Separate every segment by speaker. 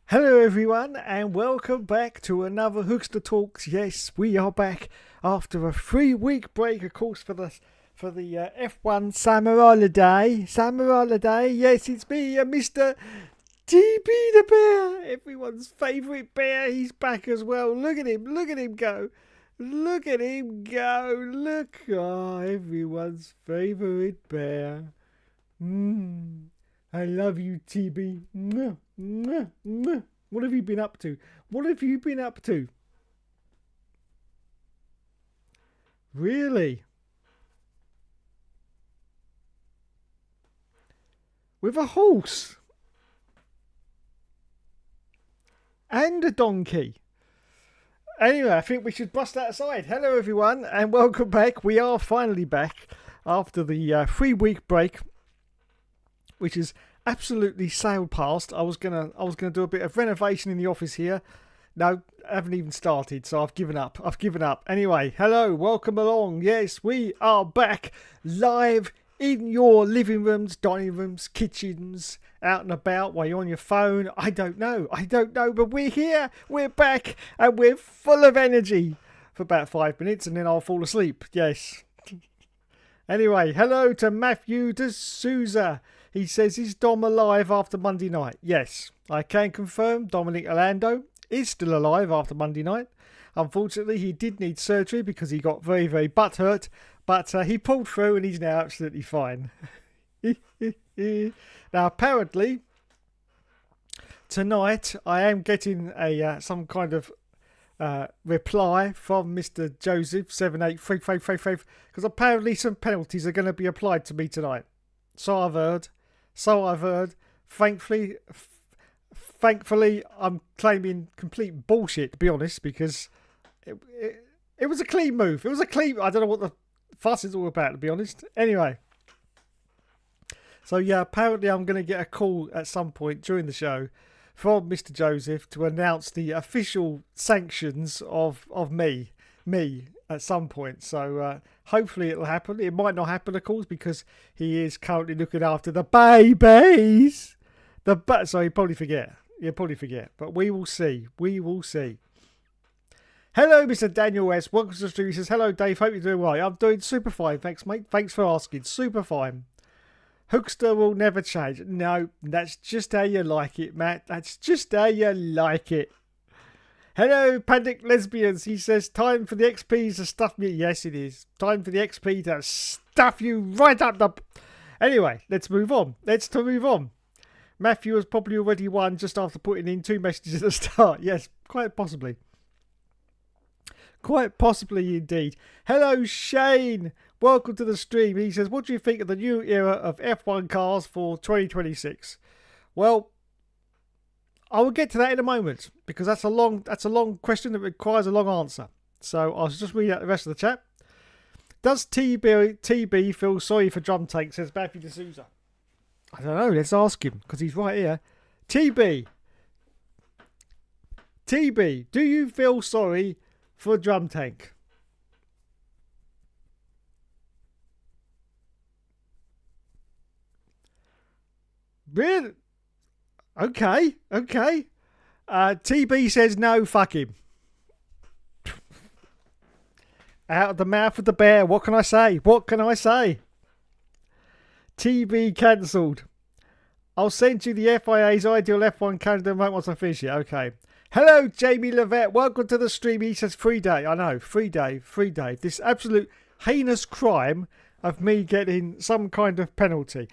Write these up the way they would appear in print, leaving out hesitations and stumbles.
Speaker 1: Hello everyone and welcome back to another Hookster Talks. Yes, we are back after a 3-week break, of course, for the F1 summer holiday. Summer holiday. Yes, it's me, Mr. TB the Bear, everyone's favourite bear. He's back as well. Look at him go. Look at him go. Look, everyone's favourite bear. I love you, TB. Mwah, mwah, mwah. What have you been up to? What have you been up to? Really? With a horse? And a donkey? Anyway, I think we should bust that aside. Hello everyone and welcome back. We are finally back after the 3-week break, which is absolutely sailed past. I was gonna do a bit of renovation in the office here. No, I haven't even started, so I've given up. Anyway, hello, welcome along. Yes, we are back live in your living rooms, dining rooms, kitchens, out and about while you're on your phone. I don't know, but we're here, we're back, and we're full of energy for about 5 minutes, and then I'll fall asleep. Yes. Anyway, hello to Matthew D'Souza. He says, is Dom alive after Monday night? Yes, I can confirm Dominic Orlando is still alive after Monday night. Unfortunately, he did need surgery because he got very, very butthurt, but he pulled through and he's now absolutely fine. Now, apparently, tonight I am getting some kind of reply from Mr. Joseph 783355 because apparently some penalties are going to be applied to me tonight. So I've heard. Thankfully, I'm claiming complete bullshit, to be honest, because it was a clean move. It was a clean. I don't know what the fuss is all about, to be honest. Anyway, so yeah, apparently I'm going to get a call at some point during the show from Mr. Joseph to announce the official sanctions of me at some point. So hopefully it'll happen. It might not happen, of course, because he is currently looking after the babies. So he'll probably forget. But we will see. Hello, Mr. Daniel S. Welcome to the stream. He says, hello, Dave. Hope you're doing well. I'm doing super fine. Thanks, mate. Thanks for asking. Super fine. Hookster will never change. No, that's just how you like it, Matt. That's just how you like it. Hello, Panic Lesbians. He says, time for the XPs to stuff me. Yes, it is. Time for the XP to stuff you right up the... Anyway, let's move on. Matthew has probably already won just after putting in 2 messages at the start. Yes, quite possibly. Quite possibly indeed. Hello, Shane. Welcome to the stream. He says, what do you think of the new era of F1 cars for 2026? Well, I will get to that in a moment because that's a long question that requires a long answer. So I'll just read out the rest of the chat. Does TB feel sorry for Drum Tank? Says Matthew D'Souza. I don't know. Let's ask him because he's right here. TB, do you feel sorry for Drum Tank? Really? Okay. TB says no, fuck him. Out of the mouth of the bear. What can I say? TB cancelled. I'll send you the FIA's ideal F1 calendar once I finish it. Okay. Hello, Jamie Levette. Welcome to the stream. He says free day. I know. Free day. This absolute heinous crime of me getting some kind of penalty.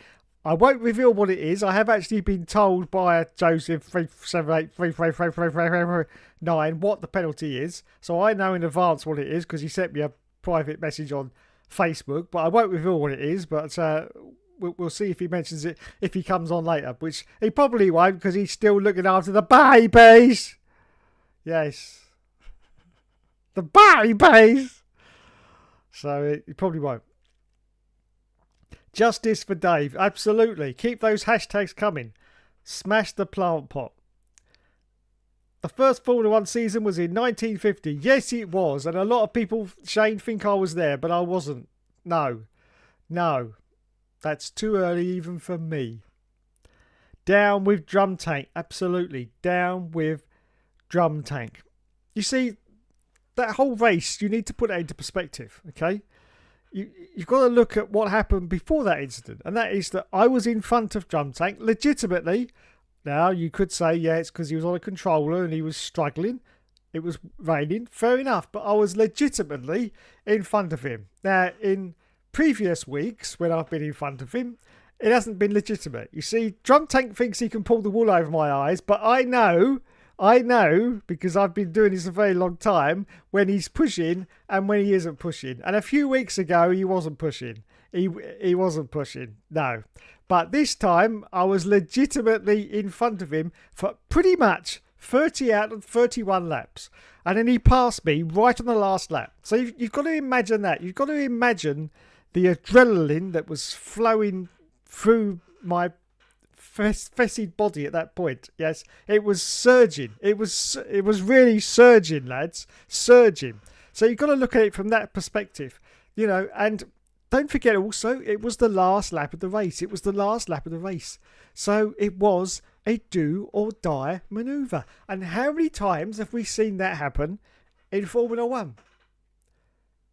Speaker 1: I won't reveal what it is. I have actually been told by Joseph 378333339 what the penalty is. So I know in advance what it is because he sent me a private message on Facebook. But I won't reveal what it is. But we'll see if he mentions it if he comes on later. Which he probably won't because he's still looking after the babies. Yes. The babies. So he probably won't. Justice for Dave. Absolutely. Keep those hashtags coming. Smash the plant pot. The first Formula 1 season was in 1950. Yes, it was. And a lot of people, Shane, think I was there, but I wasn't. No. That's too early even for me. Down with Drum Tank. Absolutely. Down with Drum Tank. You see, that whole race, you need to put that into perspective, okay? You've got to look at what happened before that incident, and that is that I was in front of Drum Tank legitimately. Now, you could say, yeah, it's because he was on a controller and he was struggling. It was raining, fair enough, but I was legitimately in front of him. Now, in previous weeks, when I've been in front of him, it hasn't been legitimate. You see, Drum Tank thinks he can pull the wool over my eyes, but I know, because I've been doing this a very long time, when he's pushing and when he isn't pushing. And a few weeks ago, he wasn't pushing. He wasn't pushing, no. But this time, I was legitimately in front of him for pretty much 30 out of 31 laps. And then he passed me right on the last lap. So you've got to imagine that. You've got to imagine the adrenaline that was flowing through my fetid body at that point. Yes, it was surging. It was really surging, lads. Surging. So you've got to look at it from that perspective. You know, and don't forget also, it was the last lap of the race. It was the last lap of the race. So it was a do or die manoeuvre. And how many times have we seen that happen in Formula One?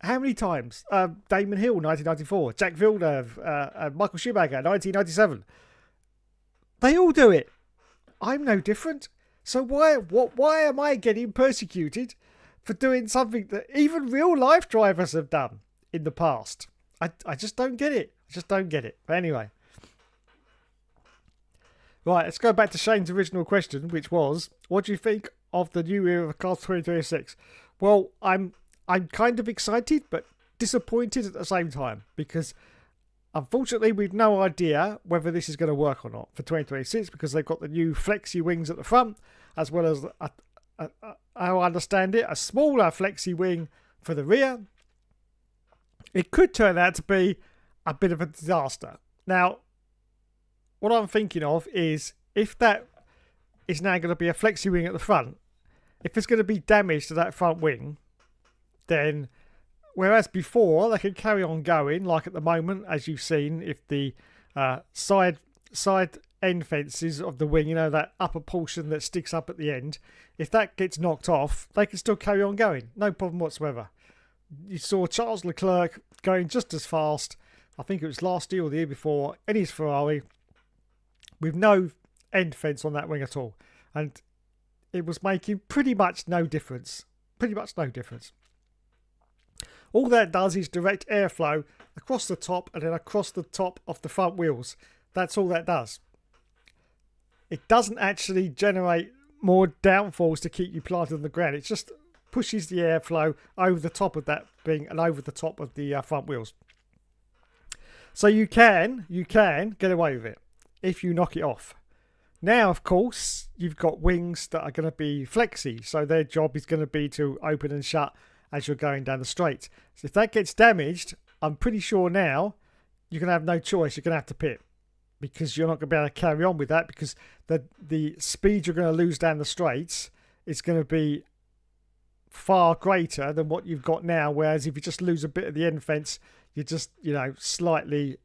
Speaker 1: How many times? Damon Hill, 1994. Jack Villeneuve, Michael Schumacher, 1997. They all do it. I'm no different. So why am I getting persecuted for doing something that even real life drivers have done in the past? I just don't get it. I just don't get it. But anyway. Right, let's go back to Shane's original question, which was, what do you think of the new era of Cars 2026? Well, I'm kind of excited, but disappointed at the same time, because unfortunately we've no idea whether this is going to work or not for 2026, because they've got the new flexi wings at the front, as well as, how I understand it, a smaller flexi wing for the rear. It could turn out to be a bit of a disaster. Now, what I'm thinking of is, if that is now going to be a flexi wing at the front, if there's going to be damage to that front wing, then whereas before they can carry on going, like at the moment, as you've seen, if the side end fences of the wing, you know, that upper portion that sticks up at the end, if that gets knocked off, they can still carry on going, no problem whatsoever. You saw Charles Leclerc going just as fast, I think it was last year or the year before, in his Ferrari, with no end fence on that wing at all, and it was making pretty much no difference. All that does is direct airflow across the top and then across the top of the front wheels. That's all that does. It doesn't actually generate more downforce to keep you planted on the ground. It just pushes the airflow over the top of that thing and over the top of the front wheels. So you can get away with it if you knock it off. Now, of course, you've got wings that are going to be flexi, so their job is going to be to open and shut as you're going down the straight. So if that gets damaged, I'm pretty sure now you're going to have no choice. You're going to have to pit, because you're not going to be able to carry on with that, because the speed you're going to lose down the straights is going to be far greater than what you've got now. Whereas if you just lose a bit of the end fence, you just, slightly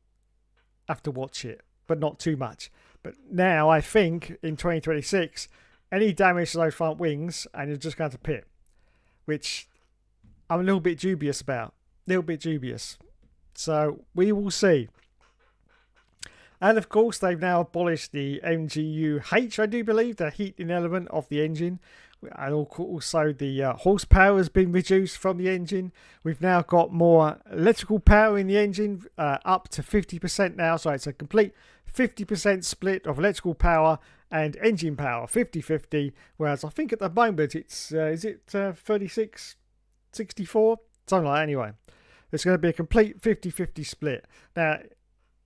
Speaker 1: have to watch it, but not too much. But now I think in 2026, any damage to those front wings and you're just going to pit, which I'm a little bit dubious about. So we will see. And of course, they've now abolished the MGU-H, I do believe, the heating element of the engine. And also the horsepower has been reduced from the engine. We've now got more electrical power in the engine, up to 50% now. So it's a complete 50% split of electrical power and engine power, 50-50. Whereas I think at the moment it's, 36, 64? Something like that anyway. It's going to be a complete 50-50 split. Now,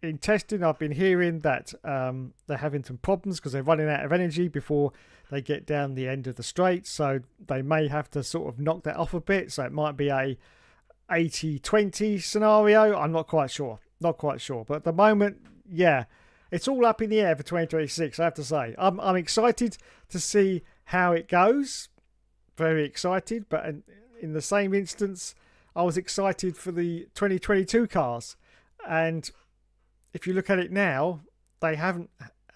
Speaker 1: in testing, I've been hearing that they're having some problems because they're running out of energy before they get down the end of the straight. So they may have to sort of knock that off a bit. So it might be a 80-20 scenario. I'm not quite sure. But at the moment, yeah, it's all up in the air for 2026, I have to say. I'm excited to see how it goes. Very excited. But in the same instance, I was excited for the 2022 cars. And if you look at it now, they haven't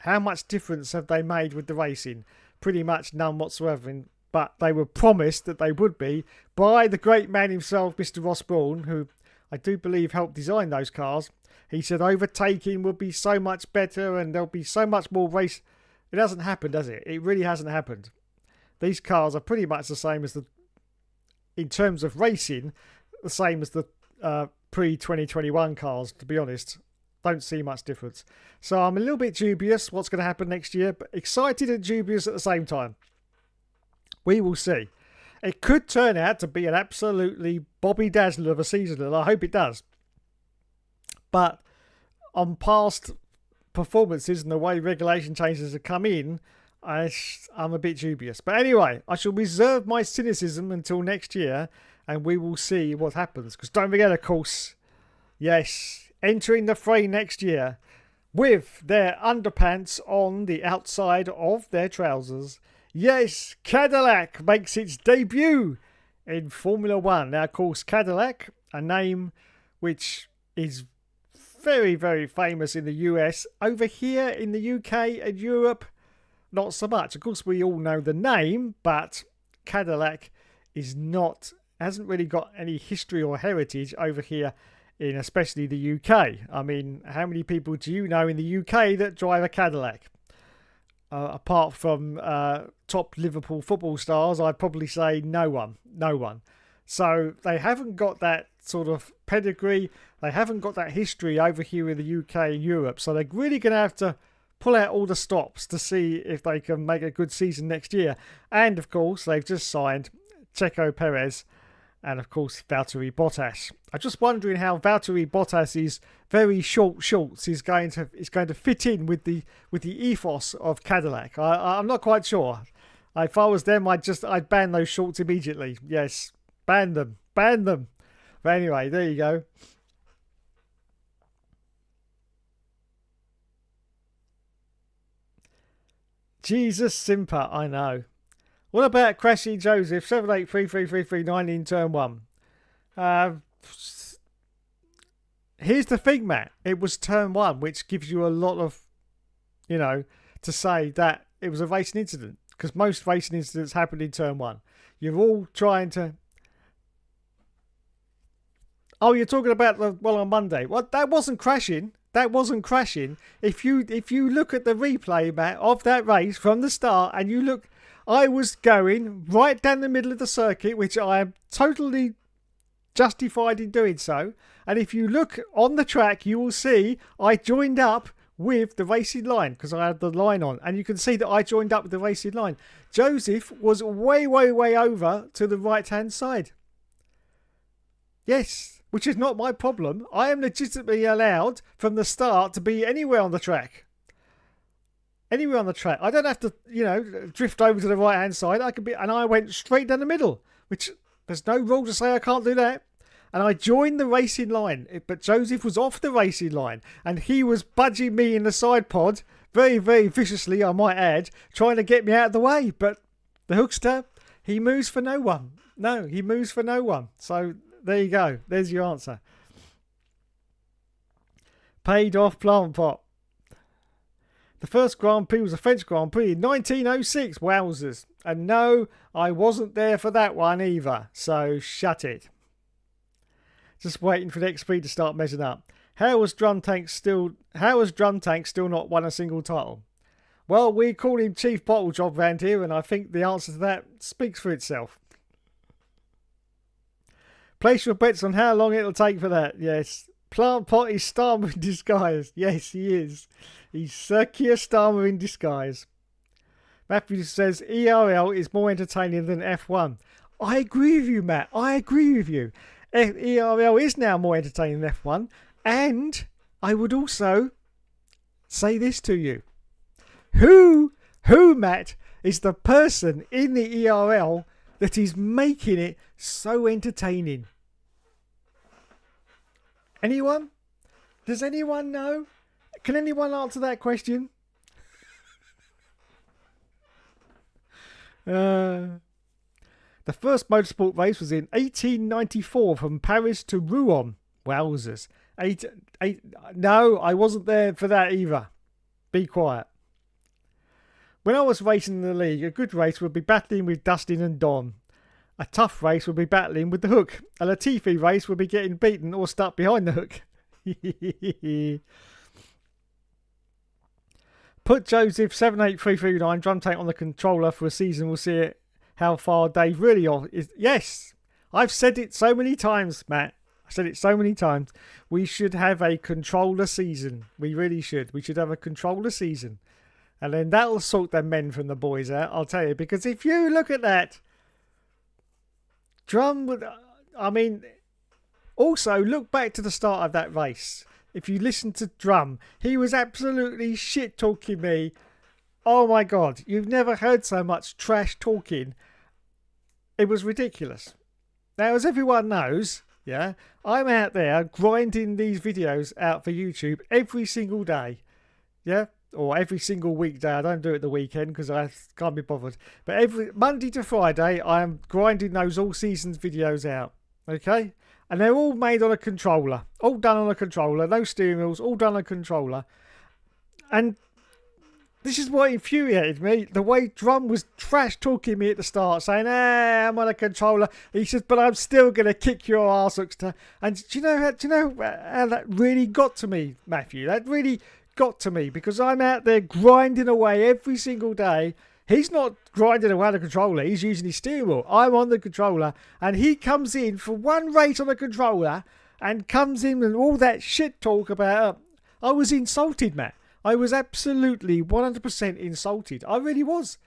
Speaker 1: How much difference have they made with the racing? Pretty much none whatsoever. But they were promised that they would be by the great man himself, Mr. Ross Brawn, who I do believe helped design those cars. He said overtaking would be so much better and there'll be so much more race. It hasn't happened, has it? It really hasn't happened. These cars are pretty much the same as in terms of racing, the same as the pre-2021 cars, to be honest. Don't see much difference. So I'm a little bit dubious what's going to happen next year, but excited and dubious at the same time. We will see. It could turn out to be an absolutely Bobby Dazzler of a season, and I hope it does. But on past performances and the way regulation changes have come in, I'm a bit dubious. But anyway, I shall reserve my cynicism until next year, and we will see what happens. Because don't forget, of course, yes, entering the fray next year with their underpants on the outside of their trousers. Yes, Cadillac makes its debut in Formula One. Now, of course, Cadillac, a name which is very, very famous in the US. Over here in the UK and Europe, not so much. Of course, we all know the name, but Cadillac hasn't really got any history or heritage over here in especially the UK. I mean, how many people do you know in the UK that drive a Cadillac? Apart from top Liverpool football stars, I'd probably say no one. No one. So they haven't got that sort of pedigree. They haven't got that history over here in the UK and Europe. So they're really going to have to pull out all the stops to see if they can make a good season next year. And, of course, they've just signed Checo Perez and, of course, Valtteri Bottas. I'm just wondering how Valtteri Bottas's very short shorts is going to fit in with the ethos of Cadillac. I'm not quite sure. If I was them, I'd ban those shorts immediately. Yes, ban them. But anyway, there you go. Jesus Simper, I know. What about Crashy Joseph 78333339 in turn 1? Here's the thing, Matt. It was turn 1, which gives you a lot of, to say that it was a racing incident. Because most racing incidents happen in turn 1. You're all trying to... Oh, you're talking about on Monday. Well, that wasn't crashing. If you look at the replay, Matt, of that race from the start, and you look... I was going right down the middle of the circuit, which I am totally justified in doing so. And if you look on the track, you will see I joined up with the racing line because I had the line on. And you can see that I joined up with the racing line. Joseph was way, way, way over to the right-hand side. Yes, which is not my problem. I am legitimately allowed from the start to be anywhere on the track. Anywhere on the track. I don't have to, drift over to the right-hand side. And I went straight down the middle, which there's no rule to say I can't do that. And I joined the racing line, but Joseph was off the racing line, and he was budging me in the side pod, very, very viciously, I might add, trying to get me out of the way. But the Hookster, he moves for no one. No, he moves for no one. So there you go. There's your answer. Paid off plant pot. The first Grand Prix was a French Grand Prix in 1906. Wowzers. And no, I wasn't there for that one either. So shut it. Just waiting for the XP to start messing up. How was Drum Tank still not won a single title? Well, we call him Chief Bottle Job round here, and I think the answer to that speaks for itself. Place your bets on how long it'll take for that. Yes. Plant Pot is Starmer in disguise. Yes, he is. He's Sir Keir Starmer in disguise. Matthew says ERL is more entertaining than F1. I agree with you, Matt. I agree with you. ERL is now more entertaining than F1. And I would also say this to you. Who, Matt, is the person in the ERL that is making it so entertaining? Anyone? Does anyone know? Can anyone answer that question? The first motorsport race was in 1894 from Paris to Rouen. Wowzers. No, I wasn't there for that either. Be quiet. When I was racing in the league, a good race would be battling with Dustin and Don. A tough race would be battling with the Hook. A Latifi race would be getting beaten or stuck behind the Hook. Put Joseph 78339 drum tank on the controller for a season. We'll see how far Dave really is. Yes, I've said it so many times, Matt. I've said it so many times. We should have a controller season. We really should. We should have a controller season. And then that'll sort the men from the boys out, I'll tell you. Because if you look at that, Drum would... I mean, also, look back to the start of that race. If you listen to Drum, he was absolutely shit-talking me. Oh my God, you've never heard so much trash talking. It was ridiculous. Now, as everyone knows, yeah, I'm out there grinding these videos out for YouTube every single day. Yeah, or every single weekday. I don't do it the weekend because I can't be bothered. But every Monday to Friday, I am grinding those all seasons videos out. Okay? And they're all made on a controller. All done on a controller. No steering wheels. All done on a controller. And this is what infuriated me. The way Drum was trash talking me at the start. Saying, I'm on a controller. He says, but I'm still going to kick your arse, Hookster. And do you know how that really got to me, Matthew? That really got to me. Because I'm out there grinding away every single day. He's not grinding away on the controller. He's using his steering wheel. I'm on the controller. And he comes in for one race on the controller. And comes in and all that shit talk about... I was insulted, Matt. I was absolutely 100% insulted. I really was.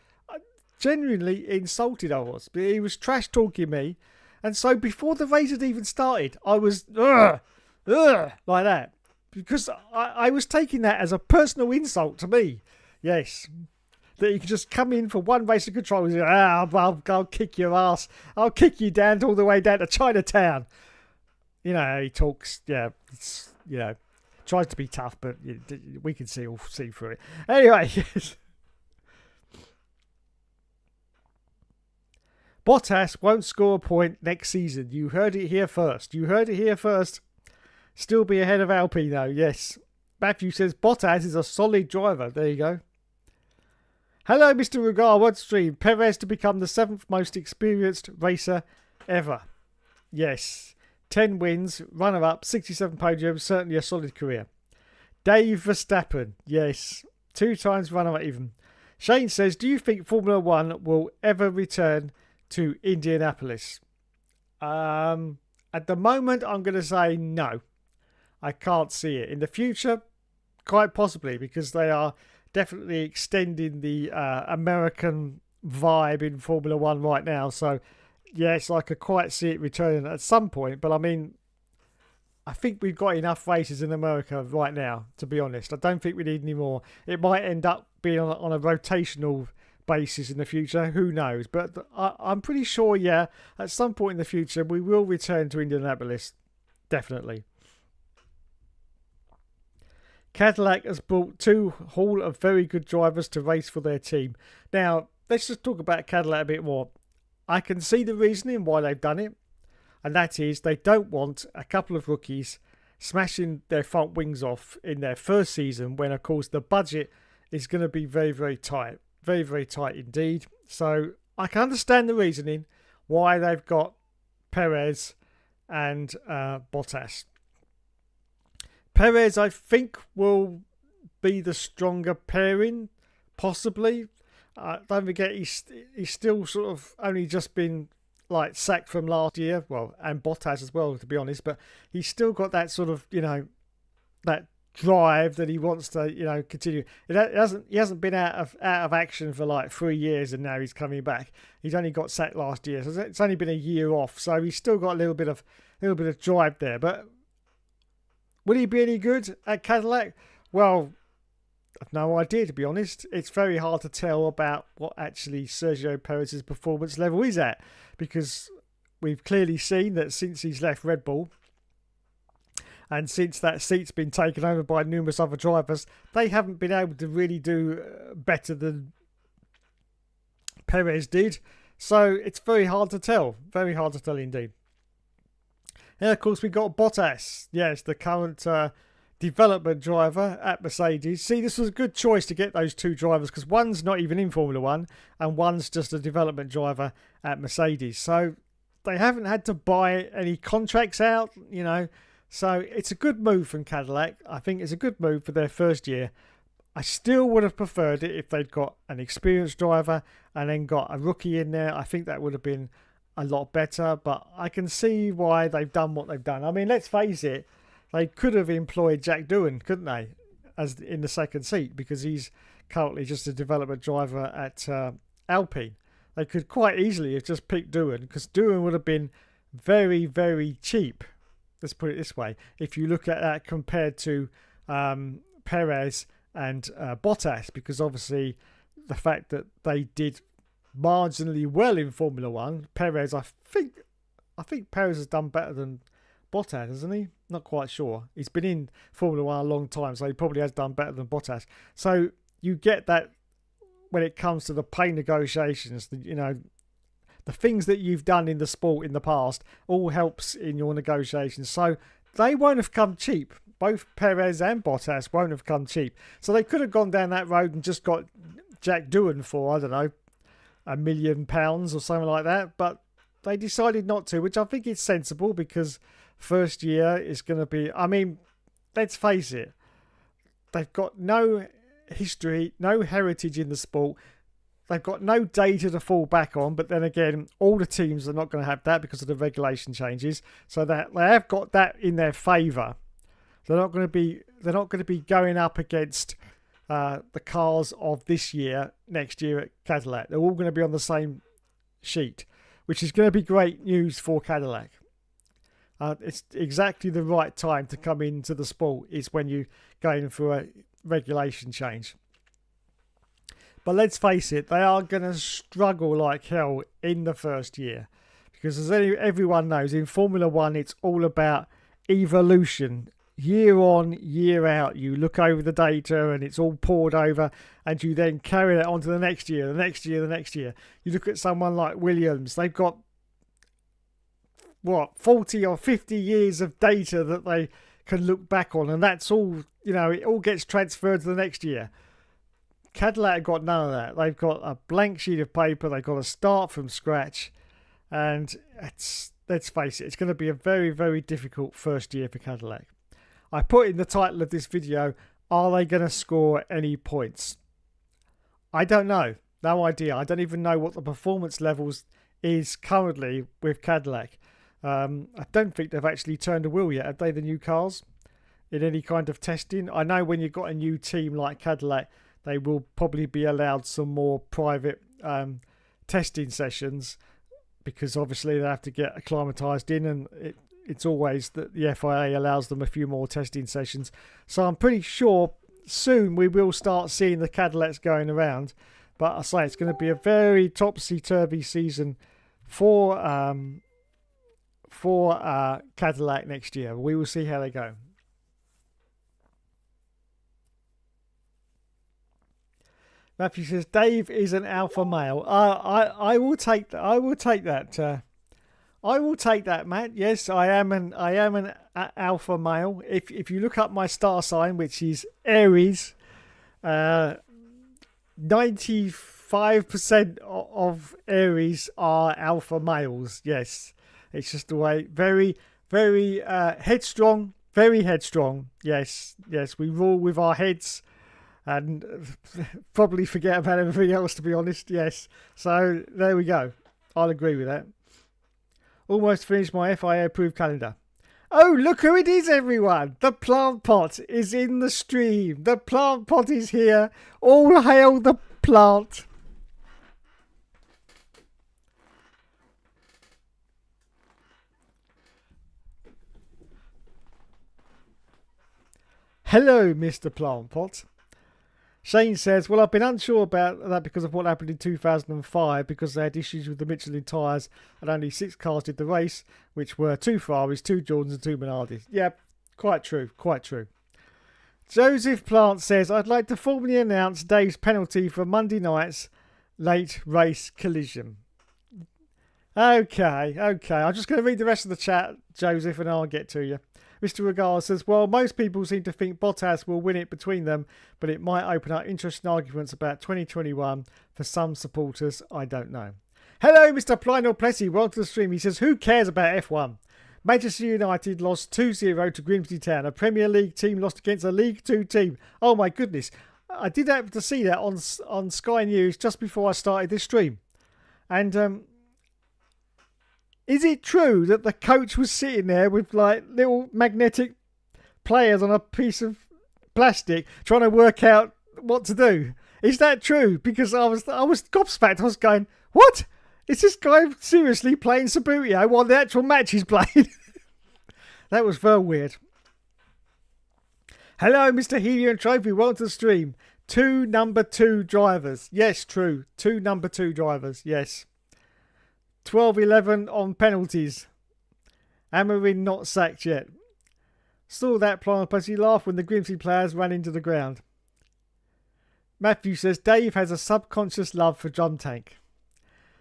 Speaker 1: Genuinely insulted I was. But he was trash talking me. And so before the race had even started, I was... like that. Because I was taking that as a personal insult to me. Yes. That you can just come in for one race of control and say, I'll kick your ass. I'll kick you down all the way down to Chinatown. You know, he talks, tries to be tough, but we can see through it. Anyway, Bottas won't score a point next season. You heard it here first. Still be ahead of Alpine, though, yes. Matthew says Bottas is a solid driver. There you go. Hello, Mr. Rugar. What stream? Perez to become the 7th most experienced racer ever. Yes. 10 wins, runner-up, 67 podiums, certainly a solid career. Dave Verstappen. Yes. 2 times runner-up even. Shane says, do you think Formula 1 will ever return to Indianapolis? At the moment, I'm going to say no. I can't see it. In the future, quite possibly, because they are definitely extending the American vibe in Formula 1 right now. So, yes, I could quite see it returning at some point. But, I mean, I think we've got enough races in America right now, to be honest. I don't think we need any more. It might end up being on a rotational basis in the future. Who knows? But I'm pretty sure, yeah, at some point in the future, we will return to Indianapolis. Definitely. Cadillac has brought 2 Hall of very good drivers to race for their team. Now, let's just talk about Cadillac a bit more. I can see the reasoning why they've done it. And that is they don't want a couple of rookies smashing their front wings off in their first season when, of course, the budget is going to be very, very tight. Very, very tight indeed. So I can understand the reasoning why they've got Perez and Bottas. Perez, I think, will be the stronger pairing, possibly. Don't forget, he's still sort of only just been sacked from last year. Well, and Bottas as well, to be honest. But he's still got that sort of, that drive that he wants to, continue. He hasn't been out of action for 3 years, and now he's coming back. He's only got sacked last year, so it's only been a year off. So he's still got a little bit of drive there, but. Will he be any good at Cadillac? Well, I've no idea, to be honest. It's very hard to tell about what actually Sergio Perez's performance level is at, because we've clearly seen that since he's left Red Bull and since that seat's been taken over by numerous other drivers, they haven't been able to really do better than Perez did. So it's very hard to tell. Very hard to tell indeed. And of course, we got Bottas. Yes, the current development driver at Mercedes. See, this was a good choice to get those two drivers because one's not even in Formula One and one's just a development driver at Mercedes. So they haven't had to buy any contracts out, you know. So it's a good move from Cadillac. I think it's a good move for their first year. I still would have preferred it if they'd got an experienced driver and then got a rookie in there. I think that would have been a lot better, but I can see why they've done what they've done. I mean, let's face it, they could have employed Jack Doohan, couldn't they, as in the second seat, because he's currently just a development driver at Alpine. They could quite easily have just picked Doohan, because Doohan would have been very, very cheap. Let's put it this way. If you look at that compared to Perez and Bottas, because obviously the fact that they did marginally well in Formula One, Perez, I think Perez has done better than Bottas, hasn't he? Not quite sure. He's been in Formula One a long time, so he probably has done better than Bottas. So you get that when it comes to the pay negotiations, you know, the things that you've done in the sport in the past all helps in your negotiations. So they won't have come cheap. Both Perez and Bottas won't have come cheap. So they could have gone down that road and just got Jack Doohan for, I don't know, £1 million or something like that. But they decided not to, which I think is sensible because first year is going to be, I mean, let's face it, they've got no history, no heritage in the sport. They've got no data to fall back on, but then again, all the teams are not going to have that because of the regulation changes. So that they have got that in their favour. They're not going to be going up against the cars of this year, next year at Cadillac. They're all going to be on the same sheet, which is going to be great news for Cadillac. It's exactly the right time to come into the sport is when you're going for a regulation change. But let's face it, they are going to struggle like hell in the first year. Because as everyone knows, in Formula One, it's all about evolution. Year on, year out, you look over the data and it's all poured over and you then carry it on to the next year, the next year, the next year. You look at someone like Williams, they've got, 40 or 50 years of data that they can look back on, and that's all, you know, it all gets transferred to the next year. Cadillac have got none of that. They've got a blank sheet of paper. They've got to start from scratch. And let's face it, it's going to be a very, very difficult first year for Cadillac. I put in the title of this video, are they going to score any points? I don't know. No idea. I don't even know what the performance levels is currently with Cadillac. I don't think they've actually turned a wheel yet. Have they, the new cars? In any kind of testing? I know when you've got a new team like Cadillac, they will probably be allowed some more private testing sessions because obviously they have to get acclimatised in, and it's always that the FIA allows them a few more testing sessions. So I'm pretty sure soon we will start seeing the Cadillacs going around. But I say it's going to be a very topsy-turvy season for Cadillac next year. We will see how they go. Matthew says Dave is an alpha male. I will take that. I will take that. I will take that, Matt. Yes, I am an alpha male. If you look up my star sign, which is Aries, 95% of Aries are alpha males. Yes, it's just the way. Very, very headstrong. Very headstrong. Yes, we rule with our heads. And probably forget about everything else, to be honest. Yes. So there we go. I'll agree with that. Almost finished my FIA approved calendar. Oh, look who it is, everyone. The plant pot is in the stream. The plant pot is here. All hail the plant. Hello, Mr. Plant Pot. Shane says, well, I've been unsure about that because of what happened in 2005 because they had issues with the Michelin tyres and only 6 cars did the race, which were 2 Ferraris, 2 Jordans and 2 Minardis. Yeah, quite true. Joseph Plant says, I'd like to formally announce Dave's penalty for Monday night's late race collision. Okay. I'm just going to read the rest of the chat, Joseph, and I'll get to you. Mr. Regal says, well, most people seem to think Bottas will win it between them, but it might open up interesting arguments about 2021 for some supporters. I don't know. Hello, Mr. Plino Plessy. Welcome to the stream. He says, who cares about F1? Manchester United lost 2-0 to Grimsby Town. A Premier League team lost against a League 2 team. Oh, my goodness. I did happen to see that on Sky News just before I started this stream. And is it true that the coach was sitting there with like little magnetic players on a piece of plastic trying to work out what to do? Is that true? Because I was gobsmacked. I was going, what? Is this guy seriously playing Subbuteo while the actual match is played? That was very weird. Hello, Mr. Helium Trophy. Welcome to the stream. 2 number 2 drivers. Yes, true. 2 number 2 drivers. Yes. 12-11 on penalties. Amarin not sacked yet. Saw that Plano Pussy laugh when the Grimsby players ran into the ground. Matthew says Dave has a subconscious love for Drum Tank.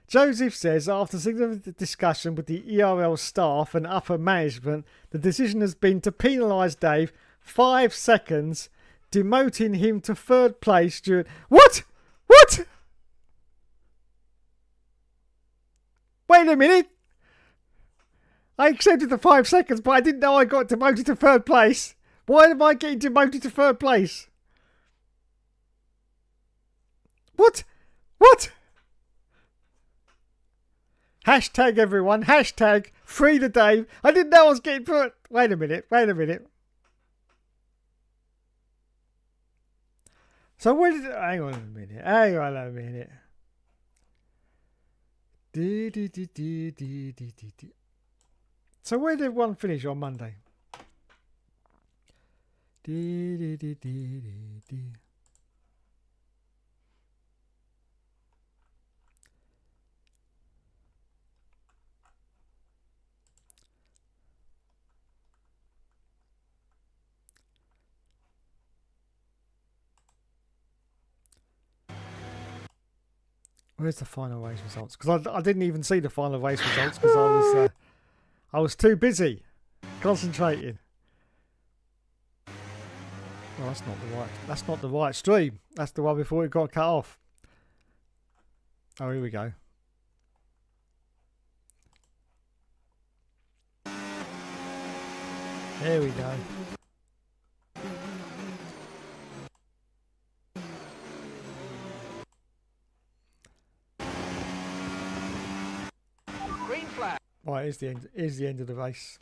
Speaker 1: Joseph says after significant discussion with the ERL staff and upper management, the decision has been to penalise Dave 5 seconds, demoting him to 3rd place during... What? What? Wait a minute. I accepted the 5 seconds, but I didn't know I got demoted to 3rd place. Why am I getting demoted to 3rd place? What? What? Hashtag everyone. Hashtag free the Dave. I didn't know I was getting put. Wait a minute. Wait a minute. So where did... Hang on a minute. Hang on a minute. So where did one finish on Monday? Where's the final race results? Because I didn't even see the final race results because I was too busy concentrating. Oh, that's not the right stream. That's the one before it got cut off. Oh, here we go. There we go. Right, here's the end of the race.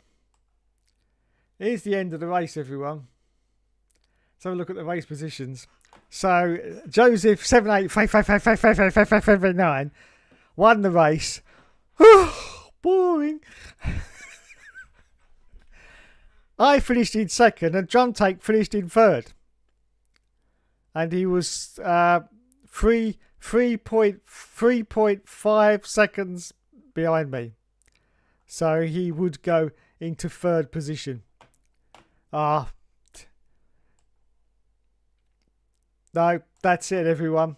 Speaker 1: Here's the end of the race, everyone. Let's have a look at the race positions. So Joseph 78555555559 won the race. Boring. I finished in 2nd and Drum Take finished in 3rd. And he was 3.5 seconds behind me. So he would go into 3rd position. No, that's it, everyone.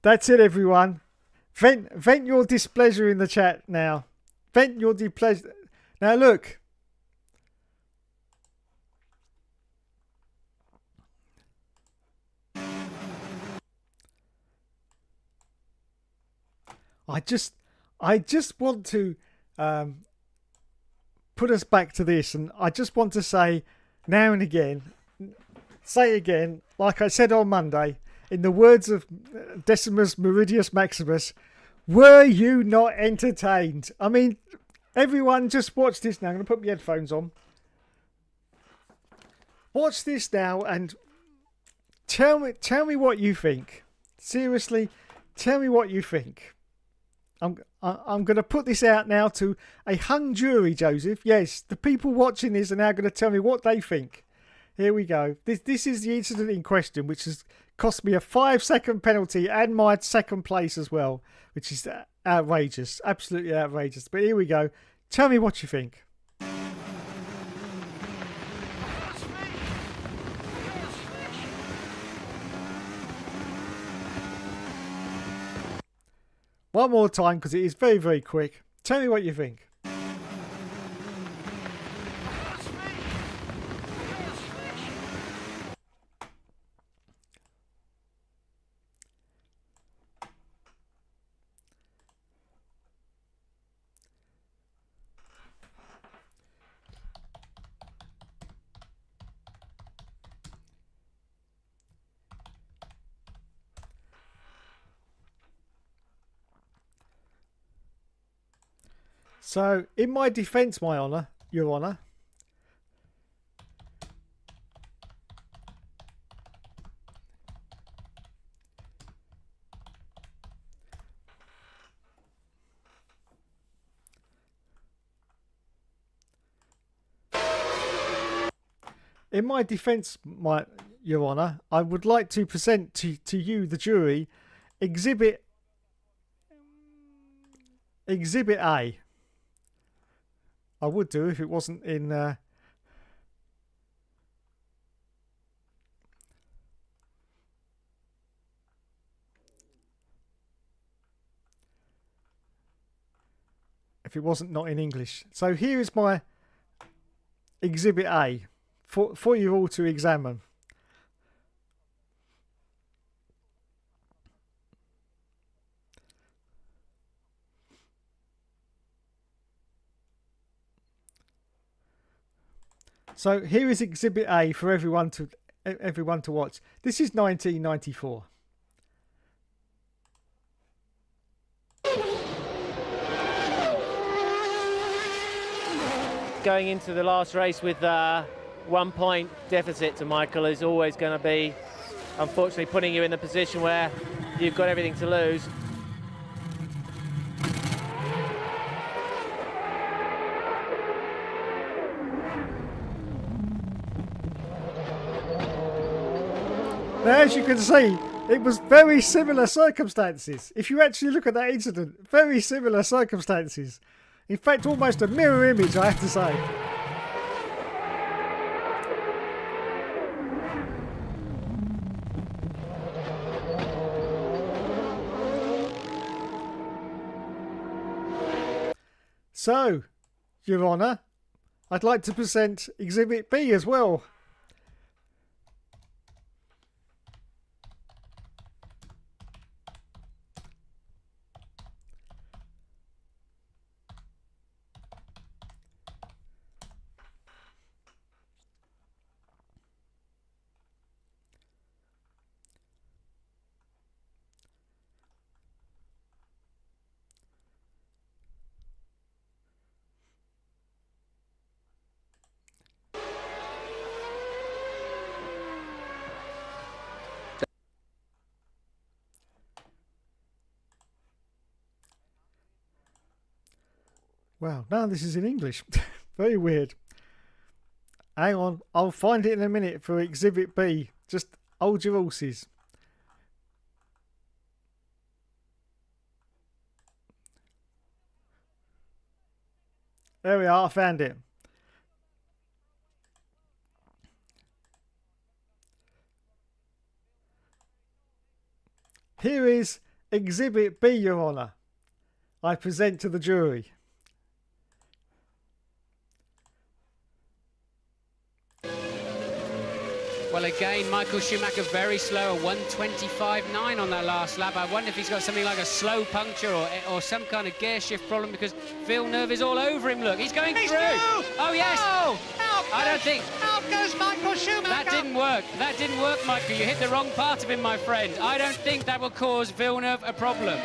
Speaker 1: That's it, everyone. Vent your displeasure in the chat now. Vent your displeasure. Now look. I just want to put us back to this, and I just want to say now and again, like I said on Monday, in the words of Decimus Meridius Maximus, were you not entertained? I mean, everyone just watch this now. I'm going to put my headphones on. Watch this now and tell me what you think. Seriously, tell me what you think. I'm going to put this out now to a hung jury, Joseph. Yes, the people watching this are now going to tell me what they think. Here we go. This is the incident in question, which has cost me a 5-second penalty and my 2nd place as well, which is outrageous, absolutely outrageous. But here we go. Tell me what you think. One more time, because it is very, very quick. Tell me what you think. So, in my defence, my honour, Your Honour, Your Honour, I would like to present to you, the jury, Exhibit A. I would do if it wasn't in... if it wasn't not in English. So here is my Exhibit A for you all to examine. So here is Exhibit A for everyone to watch. This is 1994.
Speaker 2: Going into the last race with 1 point deficit to Michael is always going to be, unfortunately, putting you in the position where you've got everything to lose.
Speaker 1: Now, as you can see, it was very similar circumstances. If you actually look at that incident, very similar circumstances. In fact, almost a mirror image, I have to say. So, Your Honour, I'd like to present Exhibit B as well. Wow, now this is in English. Very weird. Hang on, I'll find it in a minute for Exhibit B. Just hold your horses. There we are, I found it. Here is Exhibit B, Your Honour. I present to the jury.
Speaker 3: Well, again, Michael Schumacher very slow, a 1:25.9 on that last lap. I wonder if he's got something like a slow puncture or some kind of gear shift problem, because Villeneuve is all over him. Look, he's going through. Oh, yes. I don't think.
Speaker 4: Out goes Michael Schumacher.
Speaker 3: That didn't work. That didn't work, Michael. You hit the wrong part of him, my friend. I don't think that will cause Villeneuve a problem.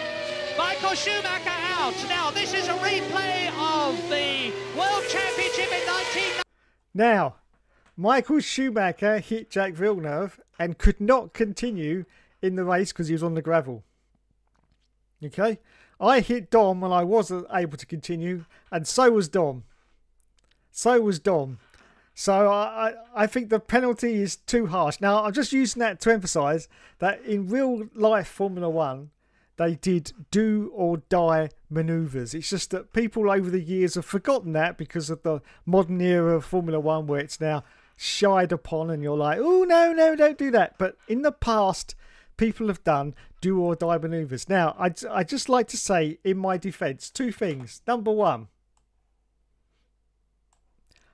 Speaker 4: Michael Schumacher out. Now, this is a replay of the World Championship in 19...
Speaker 1: Now, Michael Schumacher hit Jacques Villeneuve and could not continue in the race because he was on the gravel. Okay? I hit Dom and I wasn't able to continue, and so was Dom. So I think the penalty is too harsh. Now, I'm just using that to emphasise that in real life Formula 1, they did do or die manoeuvres. It's just that people over the years have forgotten that because of the modern era of Formula 1 where it's now shied upon and you're like, oh, no, don't do that. But in the past, people have done do or die manoeuvres. Now, I'd just like to say in my defence, two things. Number one,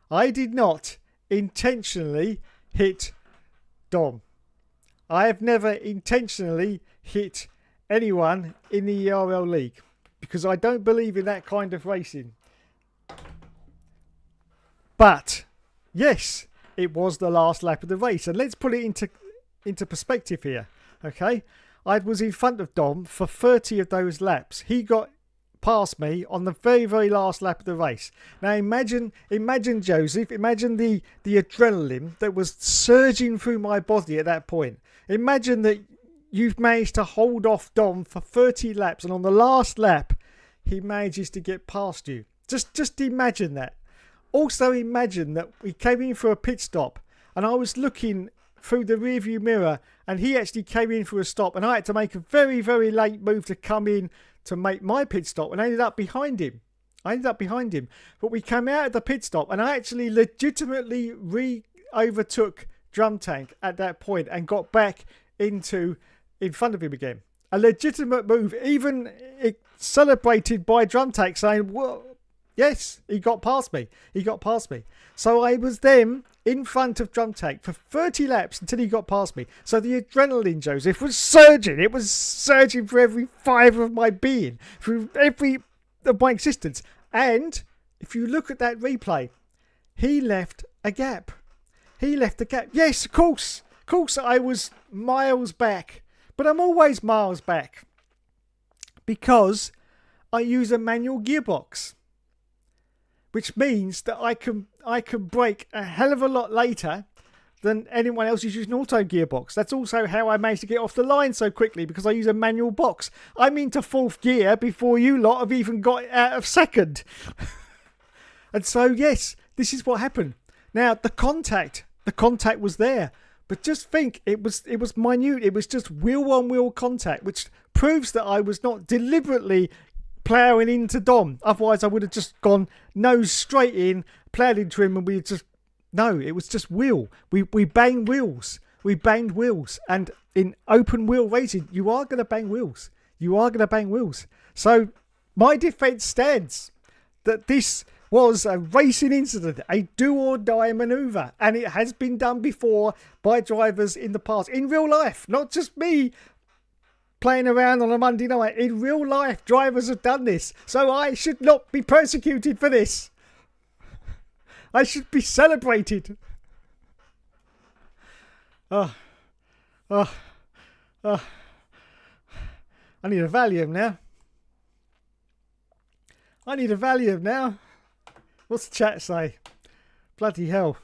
Speaker 1: I did not intentionally hit Dom. I have never intentionally hit anyone in the ERL League because I don't believe in that kind of racing. But, yes, it was the last lap of the race. And let's put it into perspective here, okay? I was in front of Dom for 30 of those laps. He got past me on the very, very last lap of the race. Now imagine Joseph, imagine the adrenaline that was surging through my body at that point. Imagine that you've managed to hold off Dom for 30 laps, and on the last lap, he manages to get past you. Just imagine that. Also imagine that we came in for a pit stop, and I was looking through the rearview mirror, and he actually came in for a stop, and I had to make a very, very late move to come in to make my pit stop, and I ended up behind him. But we came out of the pit stop, and I actually legitimately overtook Drum Tank at that point and got back in front of him again. A legitimate move, even celebrated by Drum Tank, saying, "Whoa, yes, he got past me. So I was then in front of Drum Tank for 30 laps until he got past me. So the adrenaline, Joseph, was surging. It was surging for every fibre of my being, through every of my existence. And if you look at that replay, he left a gap. Yes, of course. I was miles back. But I'm always miles back. Because I use a manual gearbox. Which means that I can brake a hell of a lot later than anyone else who's using an auto gearbox. That's also how I managed to get off the line so quickly, because I use a manual box. I'm into fourth gear before you lot have even got out of second. And so, yes, this is what happened. Now, the contact was there. But just think, it was minute. It was just wheel-on-wheel contact, which proves that I was not deliberately ploughing into Dom. Otherwise, I would have just gone nose straight in, ploughed into him, and we just... No, it was just wheel. We banged wheels. And in open wheel racing, you are going to bang wheels. So my defence stands that this was a racing incident, a do-or-die manoeuvre. And it has been done before by drivers in the past. In real life, not just me playing around on a Monday night. In real life, drivers have done this. So I should not be persecuted for this. I should be celebrated. I need a Valium now. What's the chat say? Bloody hell.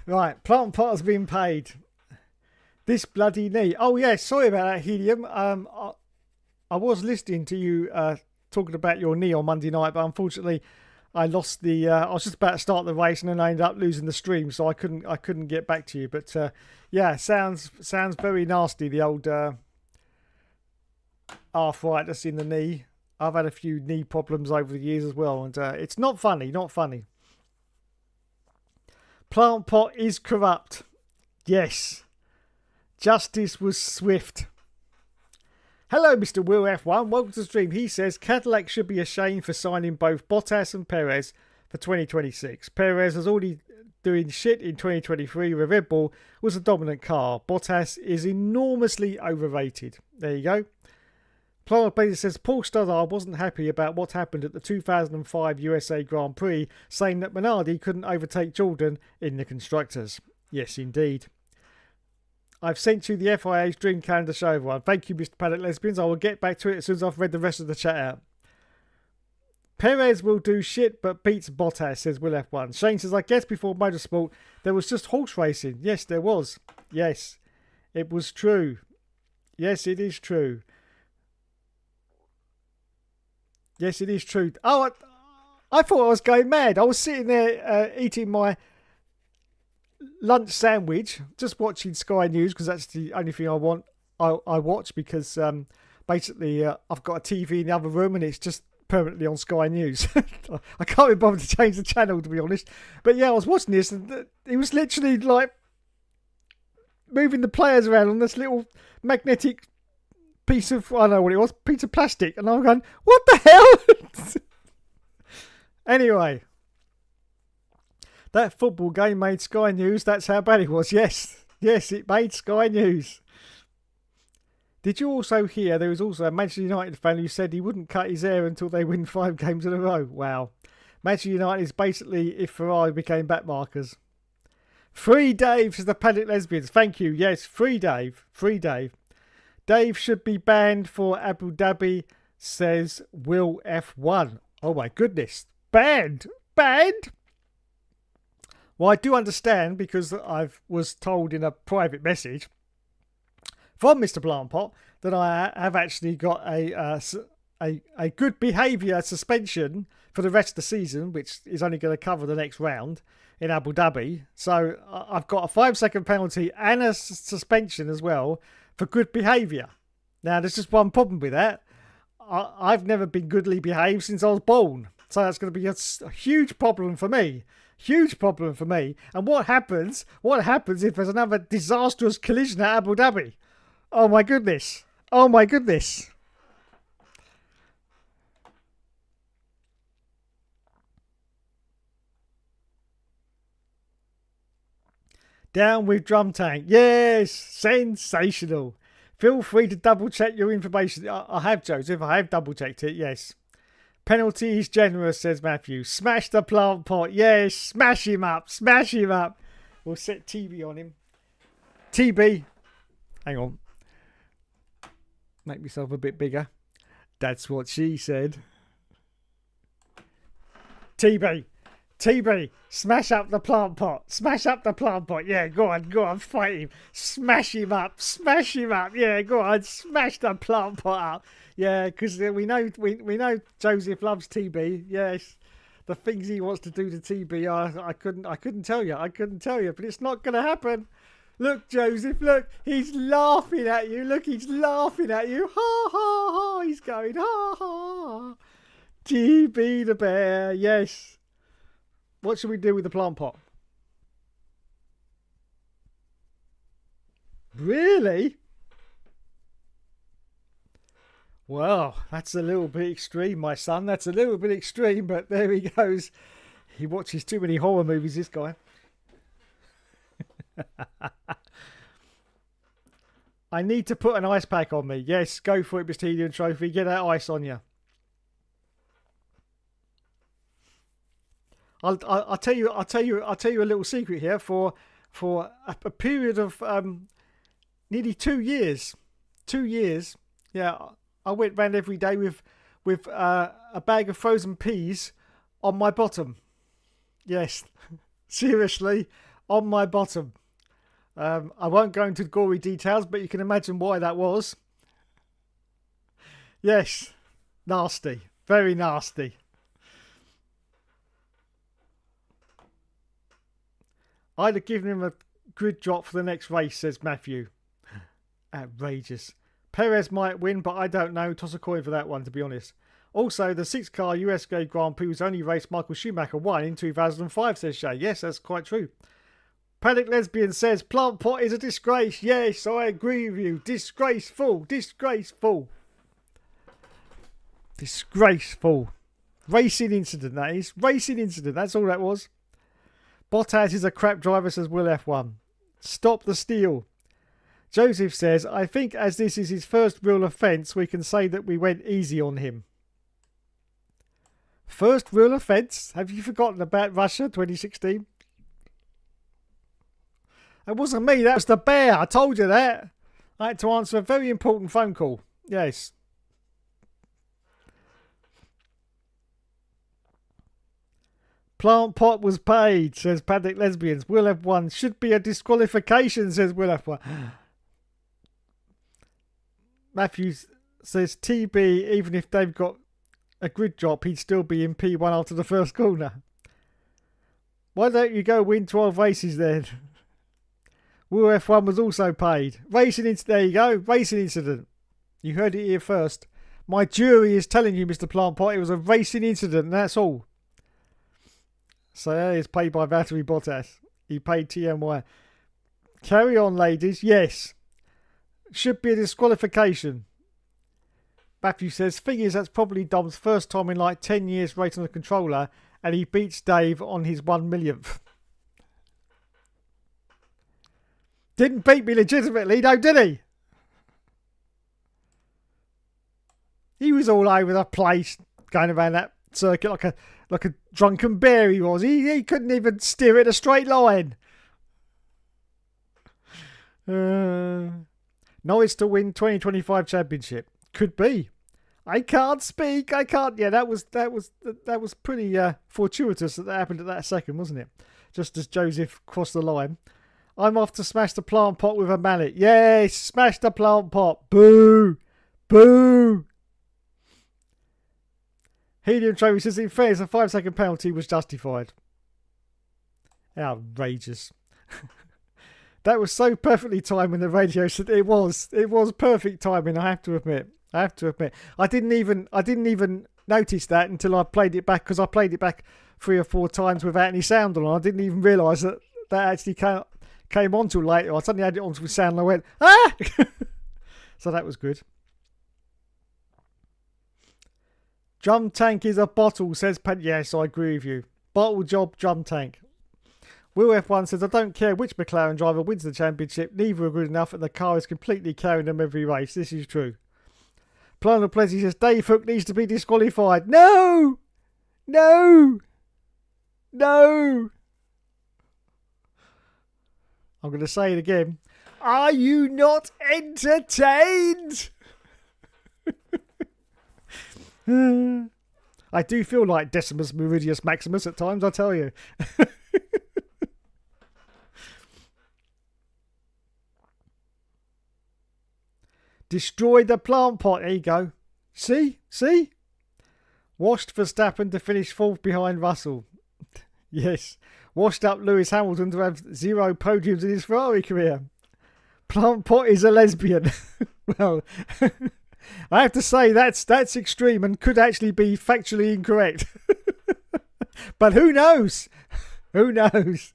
Speaker 1: Right, plant pot has been paid. This bloody knee. Oh yeah, sorry about that, Helium. I was listening to you talking about your knee on Monday night, but unfortunately I lost the I was just about to start the race and then I ended up losing the stream, so I couldn't get back to you. But yeah, sounds very nasty, the old arthritis in the knee. I've had a few knee problems over the years as well, and it's not funny. Plant pot is corrupt. Yes. Justice was swift. Hello, Mr. Will F1. Welcome to the stream. He says Cadillac should be ashamed for signing both Bottas and Perez for 2026. Perez was already doing shit in 2023 where Red Bull was a dominant car. Bottas is enormously overrated. There you go. Plant Blazer says Paul Stoddard wasn't happy about what happened at the 2005 USA Grand Prix, saying that Minardi couldn't overtake Jordan in the Constructors. Yes, indeed. I've sent you the FIA's Dream Calendar show, everyone. Thank you, Mr. Paddock Lesbians. I will get back to it as soon as I've read the rest of the chat out. Perez will do shit but beats Bottas, says Will F1. Shane says, I guess before motorsport there was just horse racing. Yes, there was. Yes, it was true. Yes, it is true. Yes, it is true. Oh, I thought I was going mad. I was sitting there eating my lunch sandwich, just watching Sky News, because that's the only thing I watch, because basically I've got a TV in the other room and it's just permanently on Sky News. I can't be bothered to change the channel, to be honest. But yeah, I was watching this and it was literally like moving the players around on this little magnetic piece of, I don't know what it was, piece of plastic, and I'm going, what the hell? Anyway, that football game made Sky News. That's how bad it was. Yes, it made Sky News. Did you also hear there was also a Manchester United fan who said he wouldn't cut his hair until they win 5 games in a row? Wow. Manchester United is basically if Ferrari became backmarkers. Free Dave, says the Paddock Lesbians. Thank you. Yes, free Dave. Free Dave. Dave should be banned for Abu Dhabi, says Will F1. Oh my goodness. Banned? Banned? Well, I do understand because I was told in a private message from Mr. Plantpot that I have actually got a good behaviour suspension for the rest of the season, which is only going to cover the next round in Abu Dhabi. So I've got a 5-second penalty and a suspension as well for good behaviour. Now, there's just one problem with that. I've never been goodly behaved since I was born. So that's going to be a huge problem for me. Huge problem for me. And what happens if there's another disastrous collision at Abu Dhabi? Oh my goodness. Oh my goodness. Down with Drum Tank. Yes, sensational. Feel free to double check your information. I have, Joseph. I have double checked it. Yes. Penalty is generous, says Matthew. Smash the plant pot. Yes, smash him up. Smash him up. We'll set TB on him. TB. Hang on. Make myself a bit bigger. That's what she said. TB. TB, smash up the plant pot. Smash up the plant pot. Yeah, go on, fight him. Smash him up. Yeah, go on, smash the plant pot up. Yeah, because we know Joseph loves TB. Yes, the things he wants to do to TB, I couldn't tell you, but it's not going to happen. Look, Joseph, look, he's laughing at you. Look, he's laughing at you. Ha ha ha. He's going ha ha. TB the bear. Yes. What should we do with the plant pot? Really? Well, that's a little bit extreme, my son. That's a little bit extreme, but there he goes. He watches too many horror movies, this guy. I need to put an ice pack on me. Yes, go for it, Mr. Helium Trophy. Get that ice on you. I'll tell you a little secret here. For a period of nearly 2 years. 2 years. Yeah, I went round every day with a bag of frozen peas on my bottom. Yes, seriously, on my bottom. I won't go into gory details, but you can imagine why that was. Yes, nasty, very nasty. I'd have given him a grid drop for the next race, says Matthew. Outrageous. Perez might win, but I don't know. Toss a coin for that one, to be honest. Also, the 6-car US Grand Prix was only race Michael Schumacher won in 2005, says Shay. Yes, that's quite true. Paddock Lesbian says, plant pot is a disgrace. Yes, I agree with you. Disgraceful. Disgraceful. Disgraceful. Racing incident, that is. Racing incident. That's all that was. Bottas is a crap driver, says Will F1. Stop the steal. Joseph says, I think as this is his first real offence, we can say that we went easy on him. First real offence? Have you forgotten about Russia 2016? That wasn't me, that was the bear. I told you that. I had to answer a very important phone call. Yes. Plant pot was paid, says Paddock Lesbians. Will F1 should be a disqualification, says Will F1. Matthews says TB, even if they've got a grid drop, he'd still be in P1 after the first corner. Why don't you go win 12 races then? Will F1 was also paid. Racing incident, there you go. Racing incident. You heard it here first. My jury is telling you, Mr. Plant Pot, it was a racing incident, and that's all. So that is paid by Valtteri Bottas. He paid TMY. Carry on, ladies. Yes. Should be a disqualification. Matthew says, thing is, that's probably Dom's first time in like 10 years racing on the controller, and he beats Dave on his 1 millionth. Didn't beat me legitimately, though, did he? He was all over the place, going around that circuit like a drunken bear. He was. He couldn't even steer it a straight line. Norris to win 2025 championship. Could be. I can't speak. I can't. Yeah, that was pretty fortuitous that happened at that second, wasn't it? Just as Joseph crossed the line. I'm off to smash the plant pot with a mallet. Yes, smash the plant pot. Boo. Boo. Helium Trophy says, in fairness, a 5-second penalty was justified. Outrageous. That was so perfectly timed when the radio said it was. It was perfect timing, I have to admit. I didn't even notice that until I played it back, because I played it back 3 or 4 times without any sound on. I didn't even realise that actually came on till later. I suddenly had it on with sound and I went, ah! So that was good. Drum tank is a bottle, says Pat. Yes, I agree with you. Bottle job, drum tank. Will F1 says, I don't care which McLaren driver wins the championship. Neither are good enough and the car is completely carrying them every race. This is true. Plano Plessy says, Dave Hook needs to be disqualified. No! No! No! I'm going to say it again. Are you not entertained? I do feel like Decimus Meridius Maximus at times, I tell you. Destroy the plant pot. There you go. See? Washed Verstappen to finish 4th behind Russell. Yes. Washed up Lewis Hamilton to have 0 podiums in his Ferrari career. Plant pot is a lesbian. Well, I have to say that's extreme and could actually be factually incorrect. But who knows? Who knows?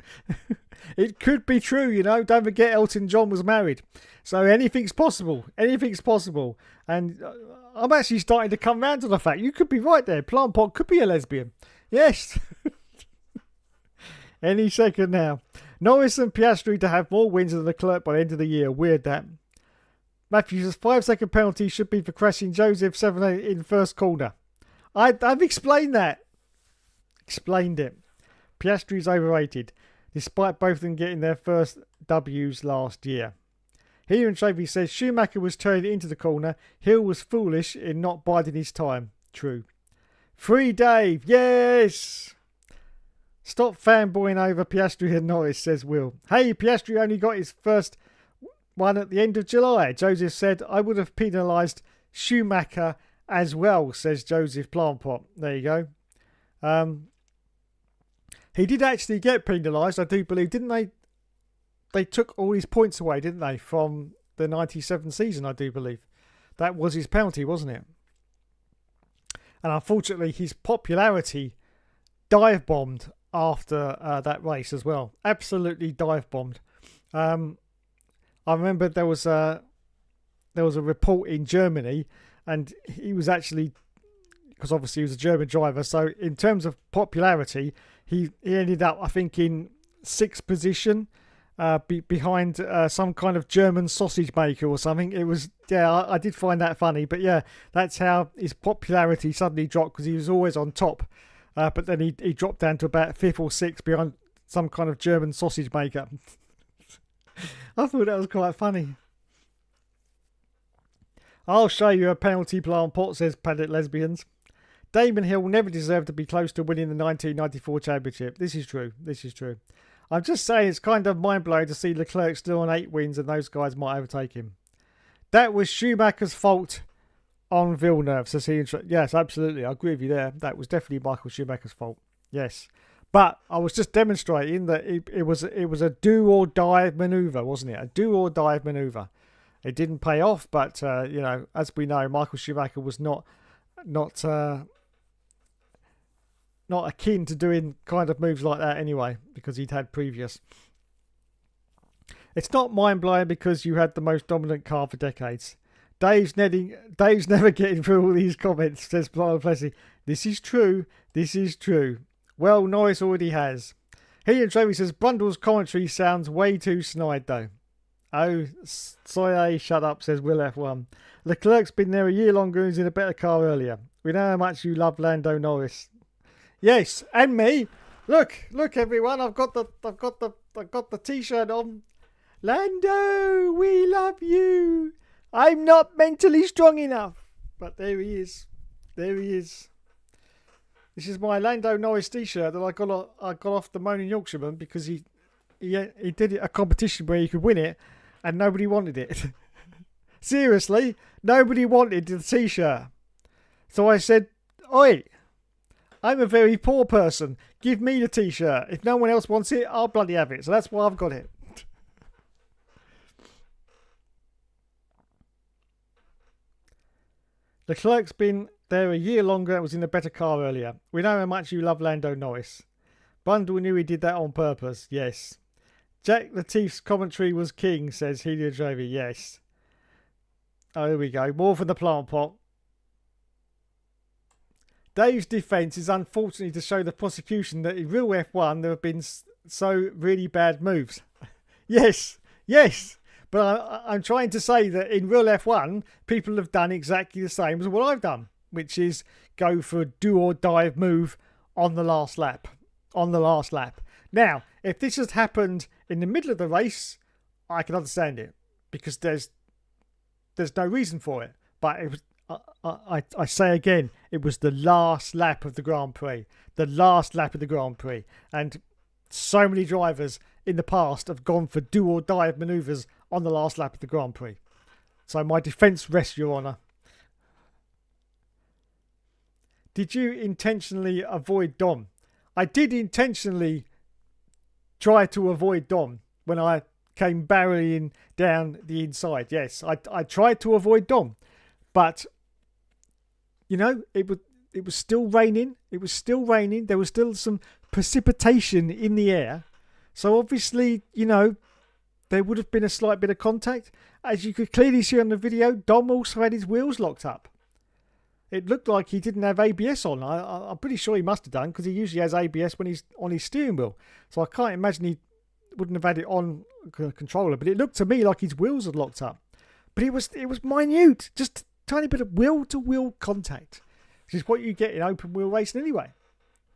Speaker 1: It could be true, you know. Don't forget Elton John was married. So anything's possible. Anything's possible. And I'm actually starting to come round to the fact you could be right there. Plant pot could be a lesbian. Yes. Any second now. Norris and Piastri to have more wins than Leclerc by the end of the year. Weird that. Matthews' 5-second penalty should be for crashing Joseph 7 in first corner. I've explained that. Explained it. Piastri's overrated, despite both of them getting their first W's last year. Helium Trophy says Schumacher was turning into the corner. Hill was foolish in not biding his time. True. Free Dave. Yes. Stop fanboying over Piastri and Norris, says Will. Hey, Piastri only got his first one at the end of July. Joseph said, I would have penalised Schumacher as well, says Joseph Plantpot. There you go. He did actually get penalised, I do believe, didn't they? They took all his points away, didn't they, from the 97 season, I do believe. That was his penalty, wasn't it? And unfortunately, his popularity dive-bombed after that race as well. Absolutely dive-bombed. I remember there was a report in Germany, and he was actually, because obviously he was a German driver, so in terms of popularity, he ended up, I think, in 6th position. Behind some kind of German sausage maker or something. It was, yeah, I did find that funny. But yeah, that's how his popularity suddenly dropped, because he was always on top. But then he dropped down to about 5th or 6th behind some kind of German sausage maker. I thought that was quite funny. I'll show you a penalty plant pot, says Paddock Lesbians. Damon Hill never deserved to be close to winning the 1994 championship. This is true. This is true. I'm just saying it's kind of mind-blowing to see Leclerc still on 8 wins and those guys might overtake him. That was Schumacher's fault on Villeneuve, says he. Yes, absolutely. I agree with you there. That was definitely Michael Schumacher's fault. Yes. But I was just demonstrating that it was a do-or-die manoeuvre, wasn't it? A do-or-die manoeuvre. It didn't pay off, but, you know, as we know, Michael Schumacher was not akin to doing kind of moves like that anyway, because he'd had previous. It's not mind-blowing because you had the most dominant car for decades. Dave's never getting through all these comments, says Blind Plessy. This is true. This is true. Well, Norris already has. Helium Trophy says Brundle's commentary sounds way too snide though. Oh, Soye, shut up, says Will F1. Leclerc's been there a year longer and was in a better car earlier. We know how much you love Lando Norris. Yes, and me. Look, everyone. I've got the t-shirt on. Lando, we love you. I'm not mentally strong enough. But there he is. This is my Lando Norris t-shirt that I got off the Moaning Yorkshireman because he did a competition where you could win it and nobody wanted it. Seriously, nobody wanted the t-shirt. So I said, oi, I'm a very poor person. Give me the t-shirt. If no one else wants it, I'll bloody have it. So that's why I've got it. Leclerc's been there a year longer and was in a better car earlier. We know how much you love Lando Norris. Bundle knew he did that on purpose. Yes. Jack Latif's commentary was king, says Heliotrovi. Yes. Oh, here we go. More from the plant pot. Dave's defence is unfortunately to show the prosecution that in real F1 there have been so really bad moves. Yes. But I'm trying to say that in real F1, people have done exactly the same as what I've done, which is go for a do or die move on the last lap. Now, if this had happened in the middle of the race, I can understand it because there's no reason for it. But it was, I say again, it was the last lap of the Grand Prix. And so many drivers in the past have gone for do or die manoeuvres on the last lap of the Grand Prix. So my defence rests, Your Honour. Did you intentionally avoid Dom? I did intentionally try to avoid Dom when I came barreling down the inside. Yes, I tried to avoid Dom. But, you know, it was still raining. There was still some precipitation in the air. So obviously, you know, there would have been a slight bit of contact. As you could clearly see on the video, Dom also had his wheels locked up. It looked like he didn't have ABS on. I'm pretty sure he must have done because he usually has ABS when he's on his steering wheel. So I can't imagine he wouldn't have had it on the controller. But it looked to me like his wheels had locked up. But it was minute, just a tiny bit of wheel-to-wheel contact, which is what you get in open-wheel racing anyway.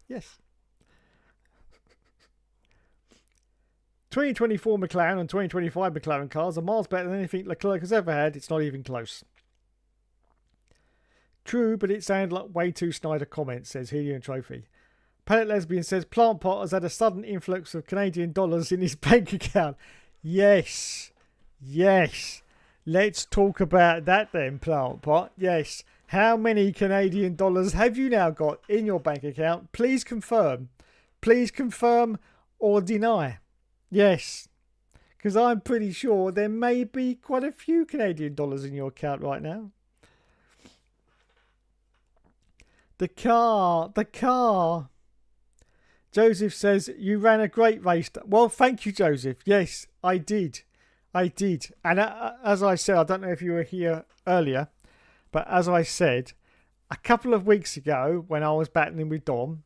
Speaker 1: Yes. 2024 McLaren and 2025 McLaren cars are miles better than anything Leclerc has ever had. It's not even close. True, but it sounded like way too snide a comment, says Helium Trophy. Pallet Lesbian says Plant Pot has had a sudden influx of Canadian dollars in his bank account. Yes. Let's talk about that then, Plant Pot. Yes. How many Canadian dollars have you now got in your bank account? Please confirm. Or deny. Yes, because I'm pretty sure there may be quite a few Canadian dollars in your account right now. The car. Joseph says, you ran a great race. Well, thank you, Joseph. Yes, I did. And as I said, I don't know if you were here earlier, but as I said, a couple of weeks ago when I was battling with Dom,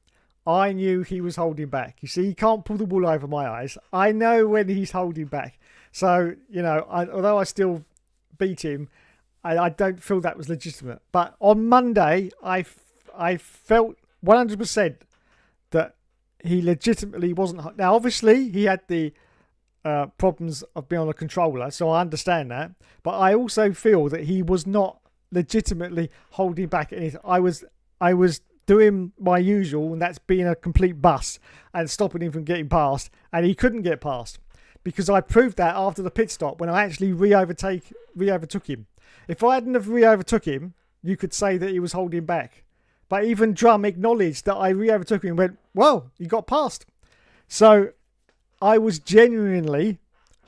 Speaker 1: I knew he was holding back. You see, he can't pull the wool over my eyes. I know when he's holding back. So, you know, although I still beat him, I don't feel that was legitimate. But on Monday, I felt 100% that he legitimately wasn't. Now, obviously, he had the problems of being on a controller, so I understand that. But I also feel that he was not legitimately holding back anything. I was doing my usual, and that's being a complete bus and stopping him from getting past, and he couldn't get past because I proved that after the pit stop when I actually re-overtook him. If I hadn't have re-overtook him, you could say that he was holding back. But even Drum acknowledged that I re-overtook him and went, well, he got past. So I was genuinely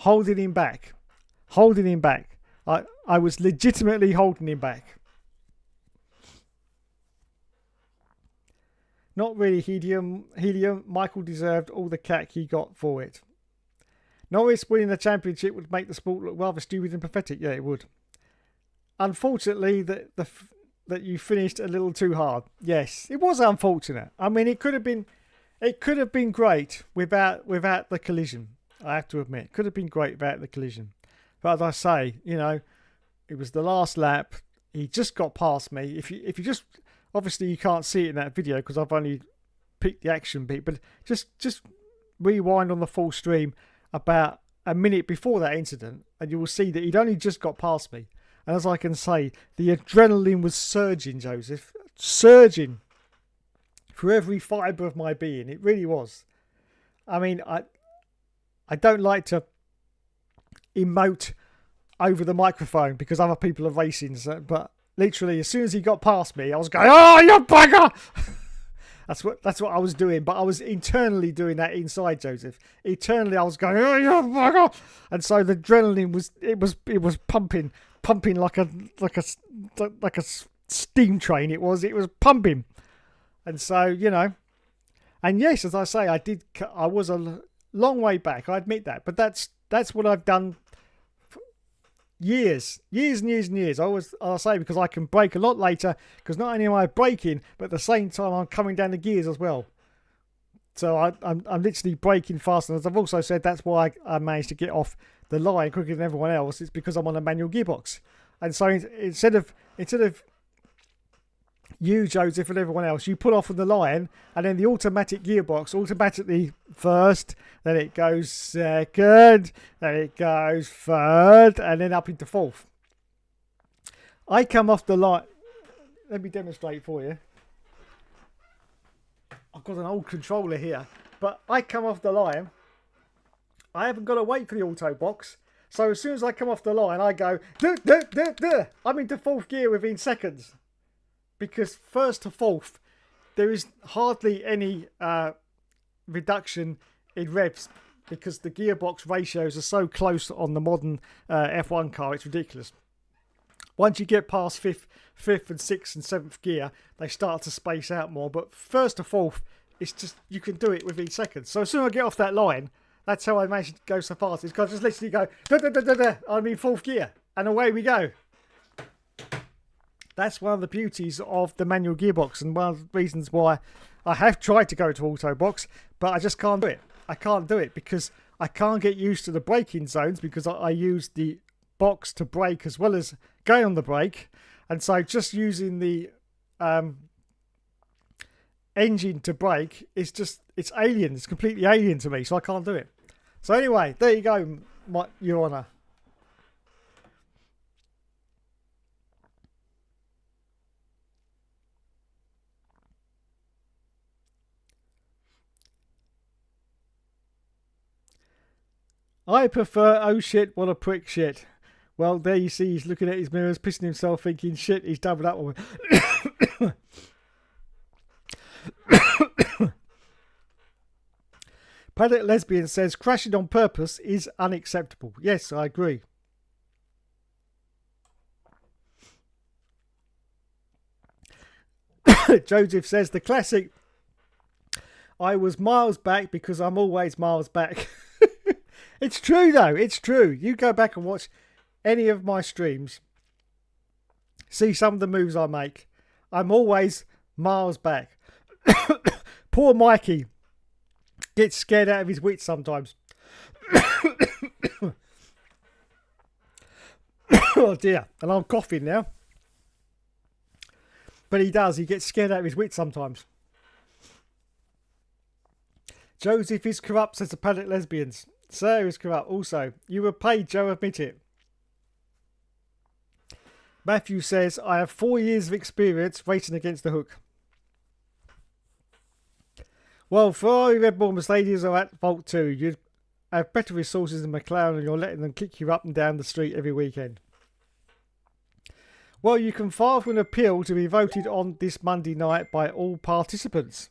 Speaker 1: holding him back. I was legitimately holding him back. Not really Helium. Michael deserved all the cack he got for it. Norris winning the championship would make the sport look rather stupid and pathetic. Yeah, it would. Unfortunately, that you finished a little too hard. Yes, it was unfortunate. I mean, it could have been great without the collision. I have to admit, it could have been great without the collision. But as I say, you know, it was the last lap. He just got past me. If you just, obviously you can't see it in that video because I've only picked the action bit, but just rewind on the full stream about a minute before that incident, and you will see that he'd only just got past me. And as I can say, the adrenaline was surging, Joseph, surging through every fibre of my being. It really was. I mean, I don't like to emote over the microphone because other people are racing, but literally as soon as he got past me, I was going, "Oh, you bugger!" That's what I was doing, but I was internally doing that inside, Joseph. Internally, I was going, "Oh, you bugger!" And so the adrenaline was pumping like a steam train. It was pumping, and so, you know, and yes, as I say, I was a long way back. I admit that, but that's what I've done. Years and years. I'll say, because I can brake a lot later, because not only am I braking, but at the same time I'm coming down the gears as well. So I'm literally braking faster. As I've also said, that's why I managed to get off the line quicker than everyone else. It's because I'm on a manual gearbox. And so instead of you, Joseph, and everyone else, you pull off from the line, and then the automatic gearbox automatically first, then it goes second, then it goes third, and then up into fourth. I come off the line. Let me demonstrate for you. I've got an old controller here, but I come off the line. I haven't got to wait for the auto box. So as soon as I come off the line, I go, duh, duh, duh, duh. I'm into fourth gear within seconds. Because first to fourth, there is hardly any reduction in revs, because the gearbox ratios are so close on the modern F1 car. It's ridiculous. Once you get past fifth and sixth and seventh gear, they start to space out more. But first to fourth, it's just, you can do it within seconds. So as soon as I get off that line, that's how I managed to go so fast. It's because I just literally go, da, da, da, da, da. I'm in fourth gear, and away we go. That's one of the beauties of the manual gearbox, and one of the reasons why I have tried to go to auto box, but I just can't do it. I can't do it because I can't get used to the braking zones, because I use the box to brake as well as going on the brake, and so just using the engine to brake is just, it's alien. It's completely alien to me, so I can't do it. So anyway, there you go, Your Honour. I prefer oh shit, what a prick shit. Well, there you see, he's looking at his mirrors, pissing himself, thinking shit, he's doubled up on me. Paddock Lesbian says crashing on purpose is unacceptable. Yes, I agree. Joseph says the classic, I was miles back because I'm always miles back. It's true though, it's true. You go back and watch any of my streams, see some of the moves I make. I'm always miles back. Poor Mikey gets scared out of his wits sometimes. Oh dear, and I'm coughing now. But he does, he gets scared out of his wits sometimes. Joseph is corrupt, says the Paddock Lesbians. Sarah is corrupt also. You were paid, Joe, admit it. Matthew says, I have 4 years of experience racing against the hook. Well, Ferrari, Red Bull, Mercedes are at fault too. You have better resources than McLaren, and you're letting them kick you up and down the street every weekend. Well, you can file for an appeal to be voted on this Monday night by all participants.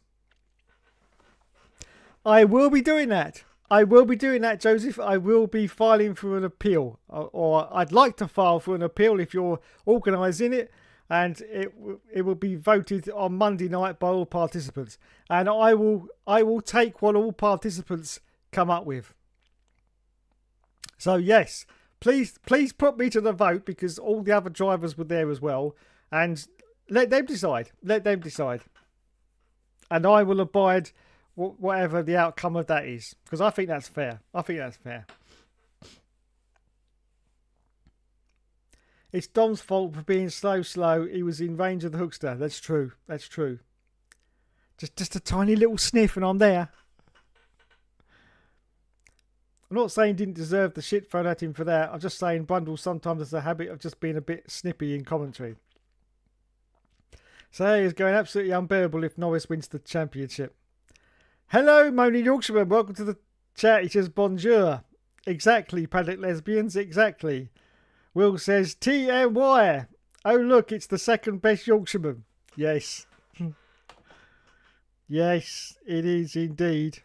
Speaker 1: I will be doing that. I will be doing that, Joseph. I will be filing for an appeal, or I'd like to file for an appeal if you're organising it, and it will be voted on Monday night by all participants, and I will take what all participants come up with. So yes, please put me to the vote, because all the other drivers were there as well, and let them decide. Let them decide, and I will abide whatever the outcome of that is, because I think that's fair. I think that's fair. It's Dom's fault for being so slow. He was in range of the Hookster. That's true. That's true. Just a tiny little sniff and I'm there. I'm not saying he didn't deserve the shit thrown at him for that. I'm just saying Brundle sometimes has a habit of just being a bit snippy in commentary. So it's going absolutely unbearable if Norris wins the championship. Hello, Moaning Yorkshireman. Welcome to the chat. He says bonjour. Exactly, Paddock Lesbians. Exactly. Will says TMY. Oh, look, it's the second best Yorkshireman. Yes. Yes, it is indeed.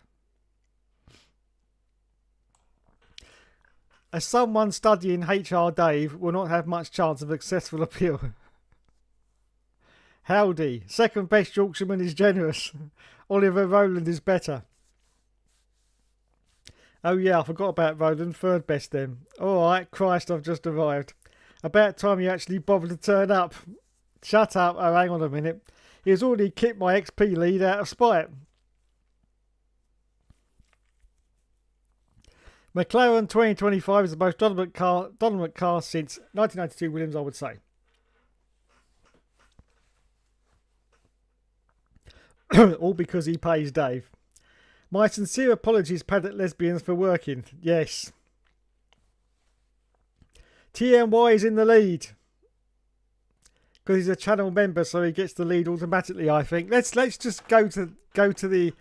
Speaker 1: As someone studying HR Dave will not have much chance of successful appeal. Howdy. Second best Yorkshireman is generous. Oliver Rowland is better. Oh yeah, I forgot about Rowland. Third best then. Alright, Christ, I've just arrived. About time you actually bothered to turn up. Shut up. Oh, hang on a minute. He has already kicked my XP lead out of spite. McLaren 2025 is the most dominant car since 1992 Williams, I would say. All because he pays Dave. My sincere apologies, Paddock Lesbians, for working. Yes. TMY is in the lead. Because he's a channel member, so he gets the lead automatically, I think. Let's just go to the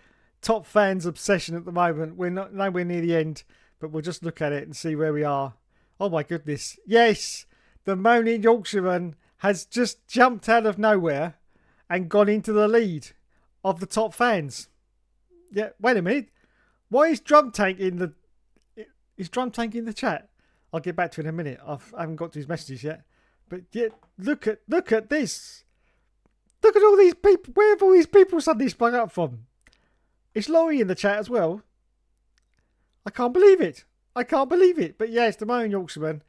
Speaker 1: top fans obsession at the moment. We're not nowhere near the end, but we'll just look at it and see where we are. Oh my goodness. Yes! The Moaning Yorkshireman has just jumped out of nowhere and gone into the lead of the top fans. Yeah, wait a minute. Why is Drum Tank in the... Is Drum Tank in the chat? I'll get back to it in a minute. I haven't got to his messages yet. But yeah, look at this. Look at all these people. Where have all these people suddenly sprung up from? Is Laurie in the chat as well? I can't believe it. I can't believe it. But yes, the Moaning Yorkshireman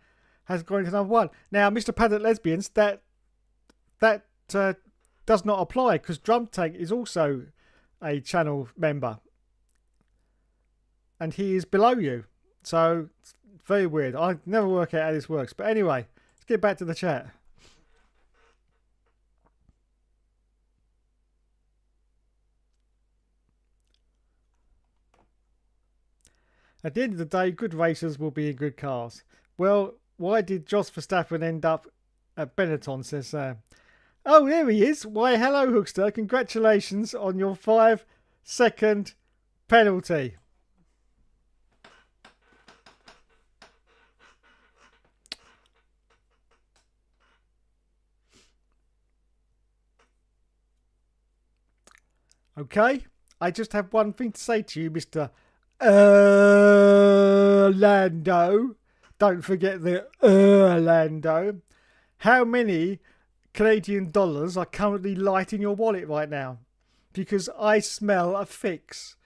Speaker 1: has gone into number one. Now, Mr. Paddock Lesbians, that does not apply because Drum Tank is also a channel member. And he is below you. So, it's very weird. I never work out how this works. But anyway, let's get back to the chat. At the end of the day, good racers will be in good cars. Well, why did Jos Verstappen end up at Benetton, says Sam. Oh, there he is. Why, hello, Hookster. Congratulations on your 5-second penalty. Okay, I just have one thing to say to you, Mr. Orlando. Don't forget the Orlando. How many Canadian dollars are currently lighting your wallet right now? Because I smell a fix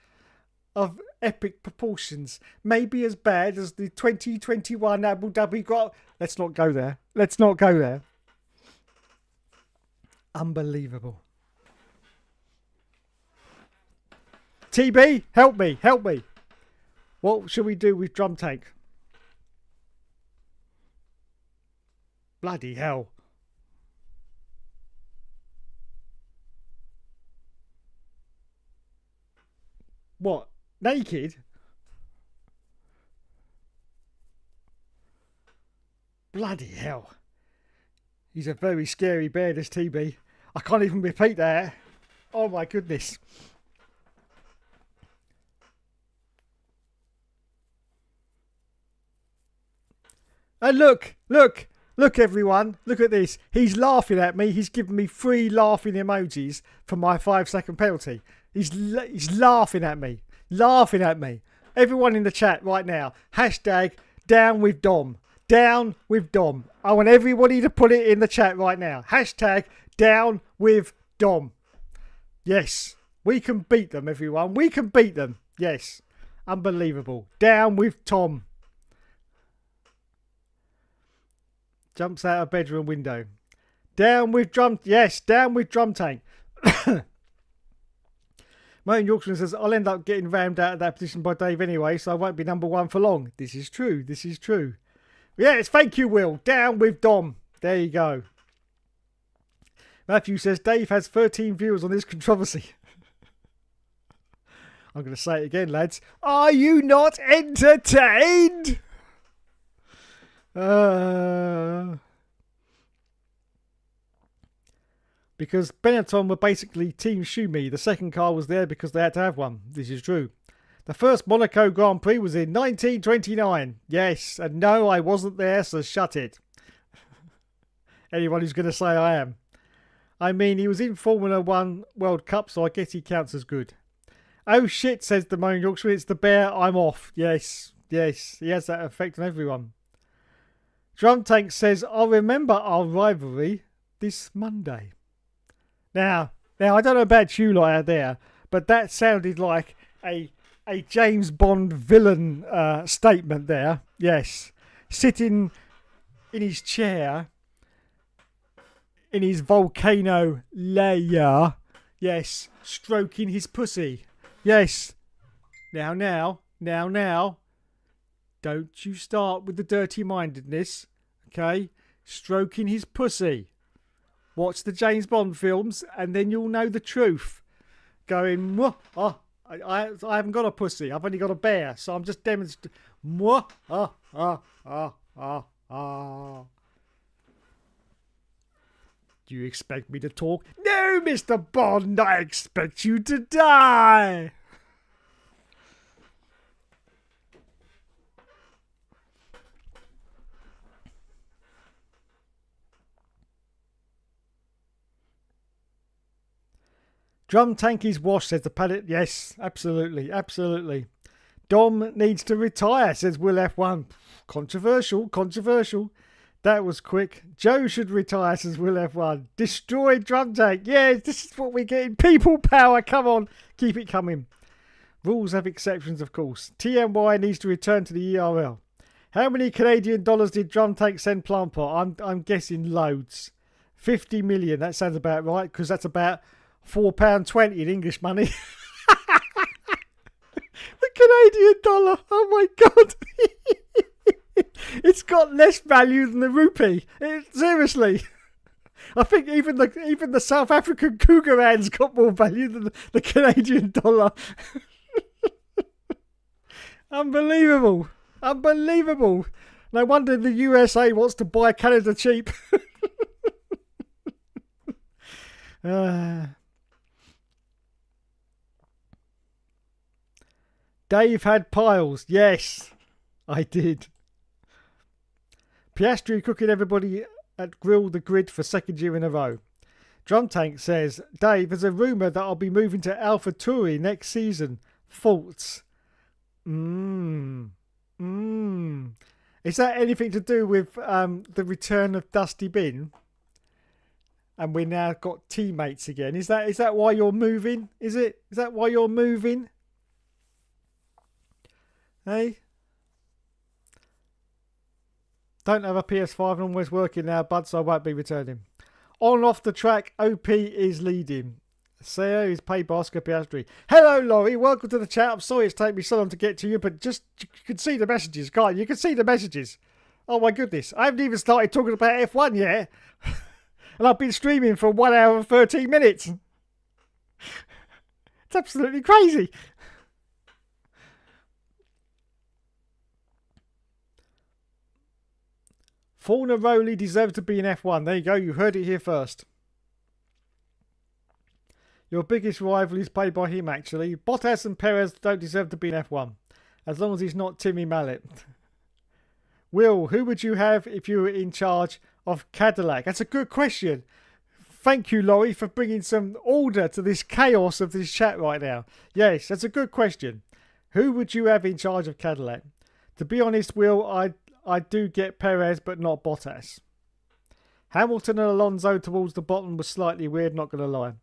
Speaker 1: of epic proportions. Maybe as bad as the 2021 Abu Dhabi Grand. Let's not go there. Let's not go there. Unbelievable. TB, help me, help me. What should we do with Drum Tank? Bloody hell. What? Naked? Bloody hell. He's a very scary bear, this TB. I can't even repeat that. Oh my goodness. And look everyone, look at this. He's laughing at me. He's giving me 3 laughing emojis for my 5-second penalty. He's laughing at me. Laughing at me. Everyone in the chat right now. Hashtag down with Dom. Down with Dom. I want everybody to put it in the chat right now. Hashtag down with Dom. Yes. We can beat them, everyone. We can beat them. Yes. Unbelievable. Down with Tom. Jumps out of bedroom window. Down with Drum... Yes, down with Drum Tank. Moaning Yorkshireman says, I'll end up getting rammed out of that position by Dave anyway, so I won't be number 1 for long. This is true. This is true. Yes, thank you, Will. Down with Dom. There you go. Matthew says, Dave has 13 viewers on this controversy. I'm going to say it again, lads. Are you not entertained? Because Benetton were basically Team Schumi. The second car was there because they had to have one. This is true. The first Monaco Grand Prix was in 1929. Yes, and no, I wasn't there, so shut it. Anyone who's going to say I am. I mean, he was in Formula 1 World Cup, so I guess he counts as good. Oh shit, says the Moan Yorkshire, it's the bear, I'm off. Yes, yes, he has that effect on everyone. Drum Tank says, I'll remember our rivalry this Monday. Now, I don't know about you lot out there, but that sounded like a James Bond villain statement there. Yes, sitting in his chair, in his volcano lair. Yes, stroking his pussy. Yes. Now. Don't you start with the dirty-mindedness, okay? Stroking his pussy. Watch the James Bond films and then you'll know the truth. Going, I haven't got a pussy. I've only got a bear. So I'm just demonstrating. Do you expect me to talk? No, Mr. Bond, I expect you to die. Drum tank is washed, says the paddock. Yes, absolutely, absolutely. Dom needs to retire, says Will F1. Controversial. That was quick. Joe should retire, says Will F1. Destroy drum tank. Yeah, this is what we're getting. People power. Come on. Keep it coming. Rules have exceptions, of course. TMY needs to return to the ERL. How many Canadian dollars did drum tank send Plant Pot? I'm guessing loads. 50 million. That sounds about right, because that's about £4.20 in English money. The Canadian dollar. Oh my God. It's got less value than the rupee. Seriously. I think even the South African Cougarand's got more value than the Canadian dollar. Unbelievable. No wonder the USA wants to buy Canada cheap. Dave had piles. Yes, I did. Piastri cooking everybody at Grill the Grid for second year in a row. Drum Tank says, Dave, there's a rumour that I'll be moving to AlphaTauri next season. Faults. Is that anything to do with the return of Dusty Bin? And we now got teammates again. Is that why you're moving? Is that why you're moving? Hey? Don't have a PS5 and always working now, bud, so I won't be returning. On off the track, OP is leading. Seo is paid by Oscar Piastri. Hello, Laurie. Welcome to the chat. I'm sorry it's taken me so long to get to you, but just you can see the messages, can't you? You can see the messages. Oh, my goodness. I haven't even started talking about F1 yet. And I've been streaming for 1 hour and 13 minutes. It's absolutely crazy. Fornaroli deserves to be in F1. There you go. You heard it here first. Your biggest rival is played by him, actually. Bottas and Perez don't deserve to be in F1. As long as he's not Timmy Mallet. Will, who would you have if you were in charge of Cadillac? That's a good question. Thank you, Laurie, for bringing some order to this chaos of this chat right now. Yes, that's a good question. Who would you have in charge of Cadillac? To be honest, Will, I do get Perez, but not Bottas. Hamilton and Alonso towards the bottom was slightly weird, not going to lie.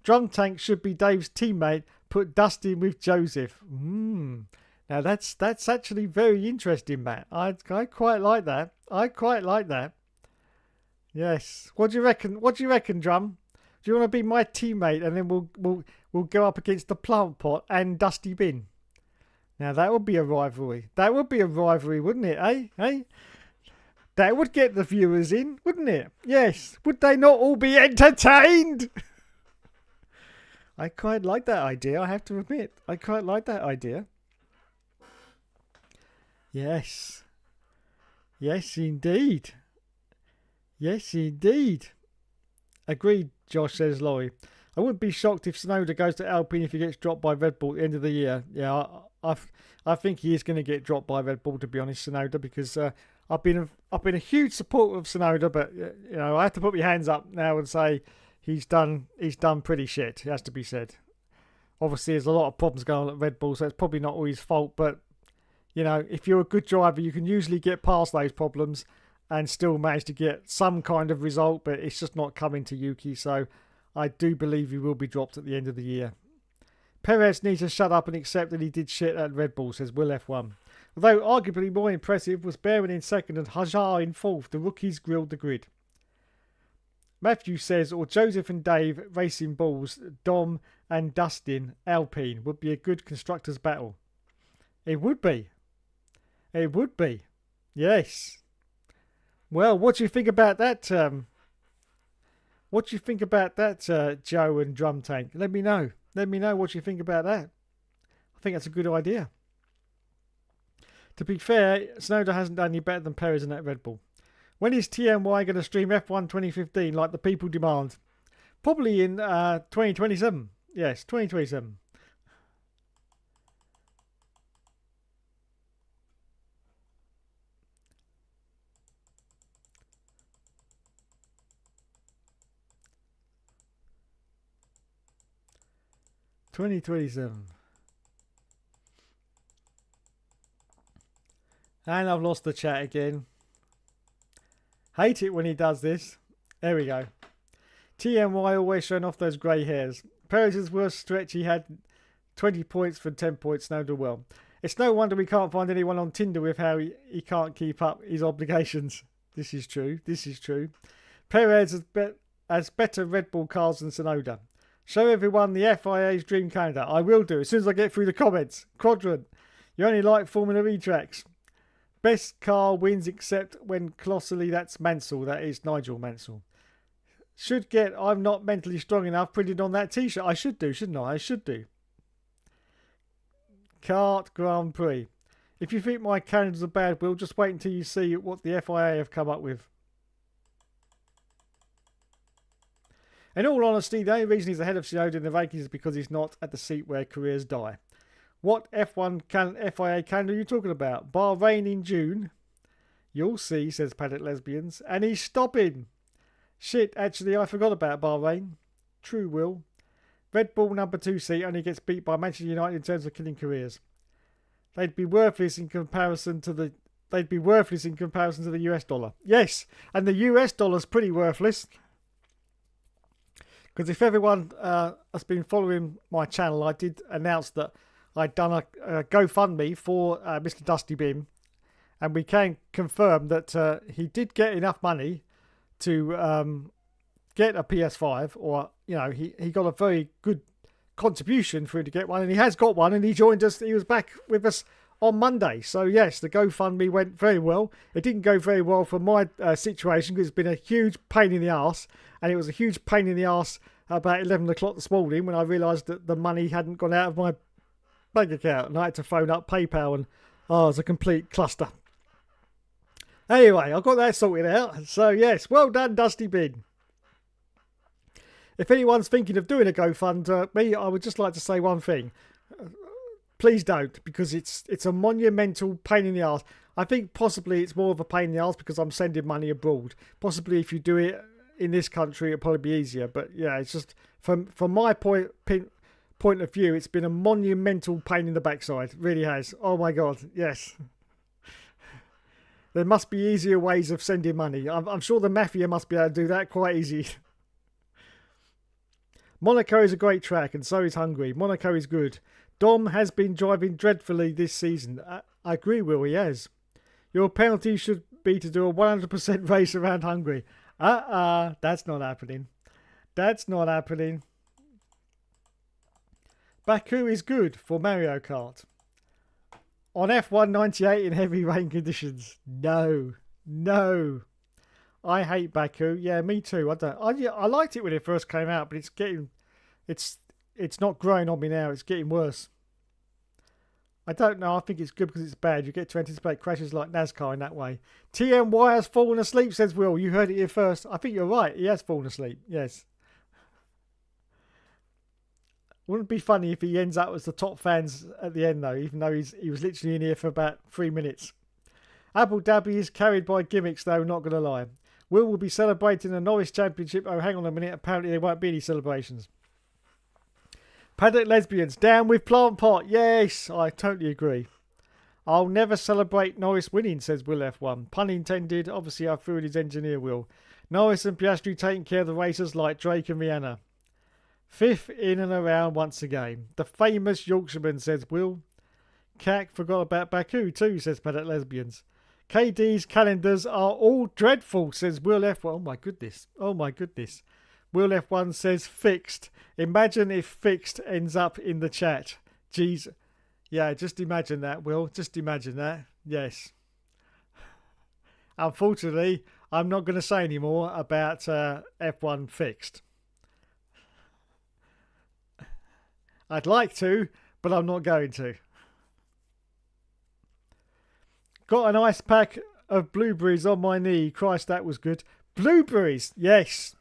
Speaker 1: Drum Tank should be Dave's teammate. Put Dusty with Joseph. Now that's actually very interesting, Matt. I quite like that. Yes. What do you reckon, Drum? Do you want to be my teammate, and then we'll go up against the Plant Pot and Dusty Bin? Now that would be a rivalry. Wouldn't it? Eh? That would get the viewers in, wouldn't it? Yes. Would they not all be entertained? I quite like that idea, I have to admit. I quite like that idea. Yes. Yes, indeed. Yes, indeed. Agreed, Josh, says Laurie. I wouldn't be shocked if Tsunoda goes to Alpine if he gets dropped by Red Bull at the end of the year. Yeah, I think he is going to get dropped by Red Bull, to be honest, Tsunoda, because I've been a huge supporter of Tsunoda, but you know, I have to put my hands up now and say he's done pretty shit. It has to be said. Obviously, there's a lot of problems going on at Red Bull, so it's probably not all his fault. But you know, if you're a good driver, you can usually get past those problems and still manage to get some kind of result. But it's just not coming to Yuki, so I do believe he will be dropped at the end of the year. Perez needs to shut up and accept that he did shit at Red Bull, says Will F1. Although arguably more impressive was Baron in second and Hajar in fourth. The rookies grilled the grid. Matthew says, or Joseph and Dave Racing Bulls, Dom and Dustin Alpine would be a good constructors battle. It would be. It would be. Yes. Well, what do you think about that? What do you think about that, Joe and Drum Tank? Let me know. Let me know what you think about that. I think that's a good idea. To be fair, Tsunoda hasn't done any better than Perez in that Red Bull. When is TMY going to stream F1 2015 like the people demand? Probably in 2027. Yes, 2027. And I've lost the chat again. Hate it when he does this. There we go. TMY always showing off those grey hairs. Perez's worst stretch, he had 20 points for 10 points. No, do well. It's no wonder we can't find anyone on Tinder with how he can't keep up his obligations. This is true. This is true. Perez has better Red Bull cars than Tsunoda. Show everyone the FIA's dream calendar. I will do as soon as I get through the comments. Quadrant. You only like Formula E tracks. Best car wins except when colossally, that's Mansell. That is Nigel Mansell. Should get I'm not mentally strong enough printed on that t-shirt. I should do, shouldn't I? I should do. Kart Grand Prix. If you think my calendar's a bad, Will, just wait until you see what the FIA have come up with. In all honesty, the only reason he's ahead of Tsunoda in the rankings is because he's not at the seat where careers die. What F1 FIA calendar are you talking about? Bahrain in June? You'll see, says Paddock Lesbians. And he's stopping. Shit, actually, I forgot about Bahrain. True, Will. Red Bull number 2 seat only gets beat by Manchester United in terms of killing careers. They'd be worthless in comparison to the US dollar. Yes, and the US dollar's pretty worthless. Because if everyone has been following my channel, I did announce that I'd done a GoFundMe for Mr. Dusty Bin, and we can confirm that he did get enough money to get a PS5, or you know, he got a very good contribution for him to get one, and he has got one, and he joined us. He was back with us on Monday. So yes, the GoFundMe went very well. It didn't go very well for my situation because it's been a huge pain in the arse, and it was a huge pain in the arse about 11 o'clock this morning when I realised that the money hadn't gone out of my bank account, and I had to phone up PayPal, and it was a complete cluster. Anyway, I got that sorted out. So yes, well done, Dusty Bin. If anyone's thinking of doing a GoFundMe, I would just like to say one thing. Please don't, because it's a monumental pain in the arse. I think possibly it's more of a pain in the arse because I'm sending money abroad. Possibly if you do it in this country, it'll probably be easier. But yeah, it's just from my point of view, it's been a monumental pain in the backside. It really has. Oh my God, yes. There must be easier ways of sending money. I'm sure the mafia must be able to do that quite easy. Monaco is a great track, and so is Hungary. Monaco is good. Dom has been driving dreadfully this season. I agree, Will, he has. Your penalty should be to do a 100% race around Hungary. That's not happening. That's not happening. Baku is good for Mario Kart. On F1 98 in heavy rain conditions. No. No. I hate Baku. Yeah, me too. I liked it when it first came out, but it's not growing on me now. It's getting worse. I don't know. I think it's good because it's bad. You get to anticipate crashes like NASCAR in that way. TMY has fallen asleep, says Will. You heard it here first. I think you're right. He has fallen asleep. Yes. Wouldn't it be funny if he ends up as the top fans at the end, though, even though he was literally in here for about 3 minutes. Abu Dhabi is carried by gimmicks, though, not going to lie. Will be celebrating the Norris Championship. Oh, hang on a minute. Apparently there won't be any celebrations. Paddock lesbians, down with plant pot. Yes, I totally agree. I'll never celebrate Norris winning, says Will F1. Pun intended. Obviously, I threw in his engineer, Will. Norris and Piastri taking care of the racers like Drake and Rihanna. Fifth in and around once again. The famous Yorkshireman, says Will. Cack forgot about Baku too, says Paddock lesbians. KD's calendars are all dreadful, says Will F1. Oh my goodness. Oh my goodness. Will F1 says fixed. Imagine if fixed ends up in the chat. Jeez. Yeah, just imagine that, Will. Just imagine that. Yes. Unfortunately, I'm not going to say any more about F1 fixed. I'd like to, but I'm not going to. Got an ice pack of blueberries on my knee. Christ, that was good. Blueberries, yes.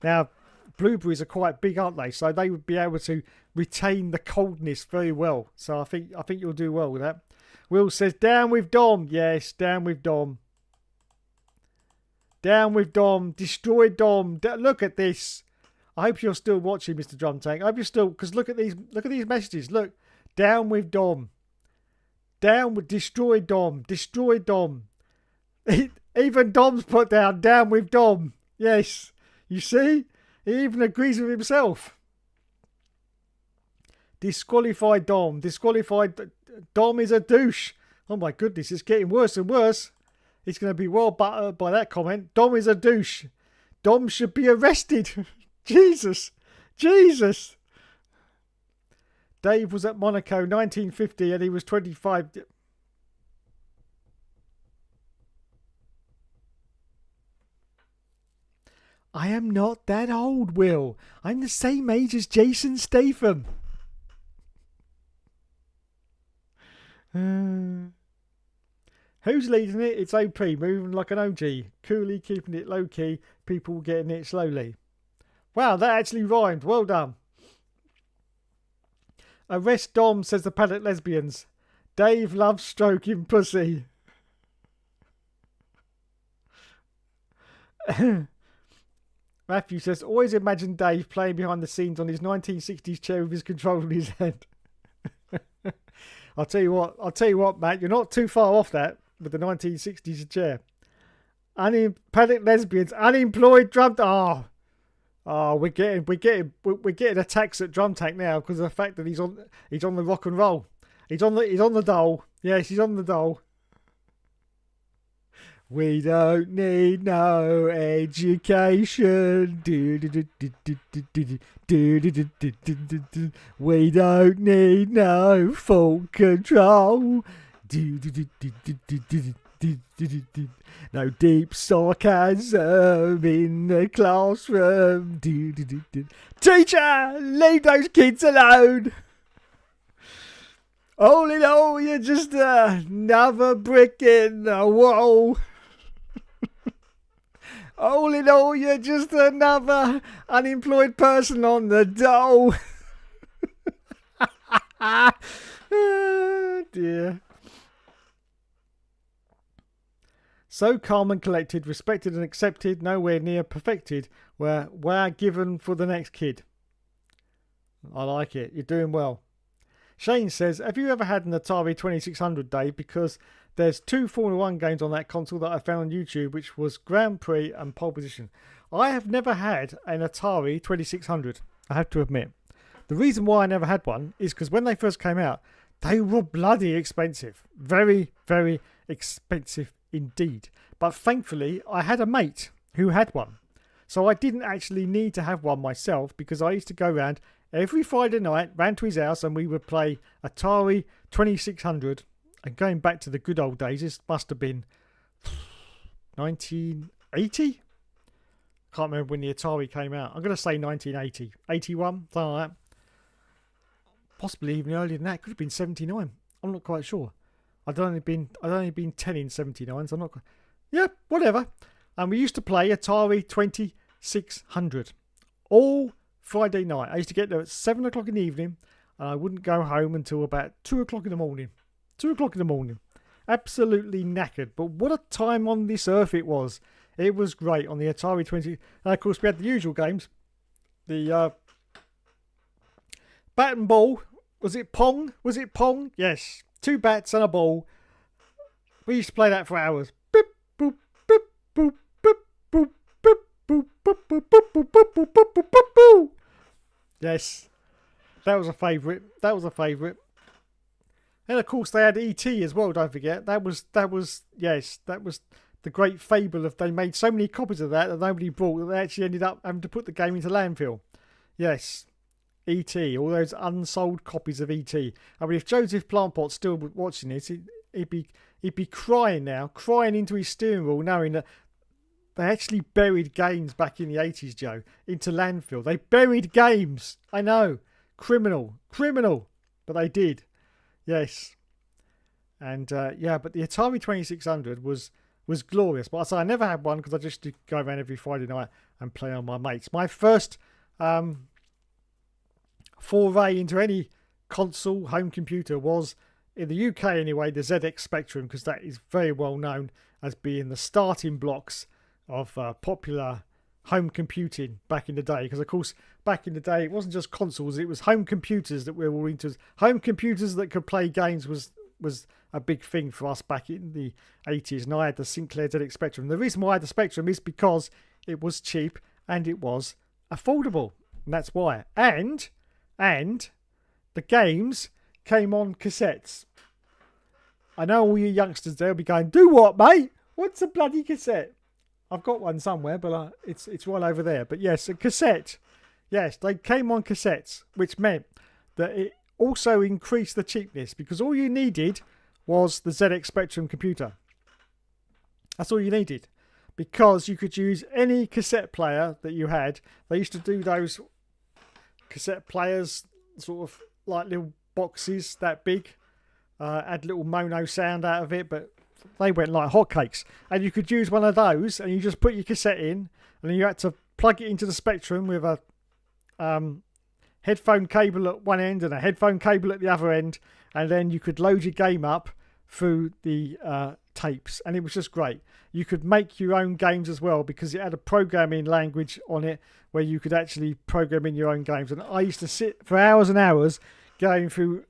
Speaker 1: Now, blueberries are quite big, aren't they? So they would be able to retain the coldness very well. So I think you'll do well with that. Will says, down with Dom. Yes, down with Dom. Down with Dom. Destroy Dom. Look at this. I hope you're still watching, Mr. Drum Tank. I hope you're still, because look at these messages. Look, down with Dom. Down with, destroy Dom. Destroy Dom. Even Dom's put down with Dom. Yes. You see? He even agrees with himself. Disqualified Dom. Disqualified. Dom is a douche. Oh my goodness, it's getting worse and worse. He's going to be well buttered by that comment. Dom is a douche. Dom should be arrested. Jesus. Jesus. Dave was at Monaco 1950 and he was 25. I am not that old, Will. I'm the same age as Jason Statham. Who's leading it? It's OP, moving like an OG. Coolly keeping it low-key. People getting it slowly. Wow, that actually rhymed. Well done. Arrest Dom, says the Paddock lesbians. Dave loves stroking pussy. Matthew says, always imagine Dave playing behind the scenes on his 1960s chair with his controller in his hand. I'll tell you what, Matt, you're not too far off that with the 1960s chair. Paddock lesbians, unemployed drum. We're getting attacks at Drum Tank now because of the fact that he's on the rock and roll. He's on the dole. Yes, he's on the dole. We don't need no education. We don't need no full control. No deep sarcasm in the classroom. Teacher, leave those kids alone. All in all, you're just another brick in the wall. All in all, you're just another unemployed person on the dole. Oh, dear. So calm and collected, respected and accepted, nowhere near perfected, we're given for the next kid. I like it. You're doing well. Shane says, have you ever had an Atari 2600, Dave? Because there's 2 Formula 1 games on that console that I found on YouTube, which was Grand Prix and Pole Position. I have never had an Atari 2600, I have to admit. The reason why I never had one is because when they first came out, they were bloody expensive. Very, very expensive indeed. But thankfully, I had a mate who had one. So I didn't actually need to have one myself because I used to go around every Friday night, round to his house, and we would play Atari 2600. And going back to the good old days, this must have been 1980? Can't remember when the Atari came out. I'm going to say 1980. 81, something like that. Possibly even earlier than that. Could have been 79. I'm not quite sure. I'd only been 10 in 79, so I'm not quite... Yeah, whatever. And we used to play Atari 2600 all Friday night. I used to get there at 7 o'clock in the evening, and I wouldn't go home until about 2 o'clock in the morning. 2 o'clock in the morning. Absolutely knackered. But what a time on this earth it was. It was great on the Atari 20. And of course, we had the usual games. The bat and ball. Was it Pong? Yes. 2 bats and a ball. We used to play that for hours. Beep, boop, beep, boop, beep, boop, beep, boop, boop, boop, boop, boop, boop, boop, boop, boop, boop, boop. Yes. That was a favourite. And of course they had E.T. as well, don't forget. That was the great fable of they made so many copies of that nobody bought that they actually ended up having to put the game into landfill. Yes. E.T., all those unsold copies of E.T. I mean, if Joseph Plantpot's still watching this, he'd be crying now, crying into his steering wheel, knowing that they actually buried games back in the 80s, Joe, into landfill. They buried games. I know. Criminal. But they did. Yes. And, but the Atari 2600 was glorious. But I say I never had one because I just did go around every Friday night and play on my mates. My first... foray into any console home computer was, in the UK anyway, the ZX Spectrum, because that is very well known as being the starting blocks of popular home computing back in the day. Because of course back in the day it wasn't just consoles, it was home computers that we were all into. Home computers that could play games was a big thing for us back in the 80s, and I had the Sinclair ZX Spectrum. The reason why I had the Spectrum is because it was cheap and it was affordable, and that's why. And the games came on cassettes. I know all you youngsters there will be going, do what, mate? What's a bloody cassette? I've got one somewhere, but it's right over there. But yes, a cassette. Yes, they came on cassettes, which meant that it also increased the cheapness because all you needed was the ZX Spectrum computer. That's all you needed, because you could use any cassette player that you had. They used to do those cassette players, sort of like little boxes that big, had little mono sound out of it, but they went like hotcakes. And you could use one of those, and you just put your cassette in, and then you had to plug it into the Spectrum with a headphone cable at one end and a headphone cable at the other end, and then you could load your game up through the tapes, and it was just great. You could make your own games as well because it had a programming language on it where you could actually program in your own games. And I used to sit for hours and hours going through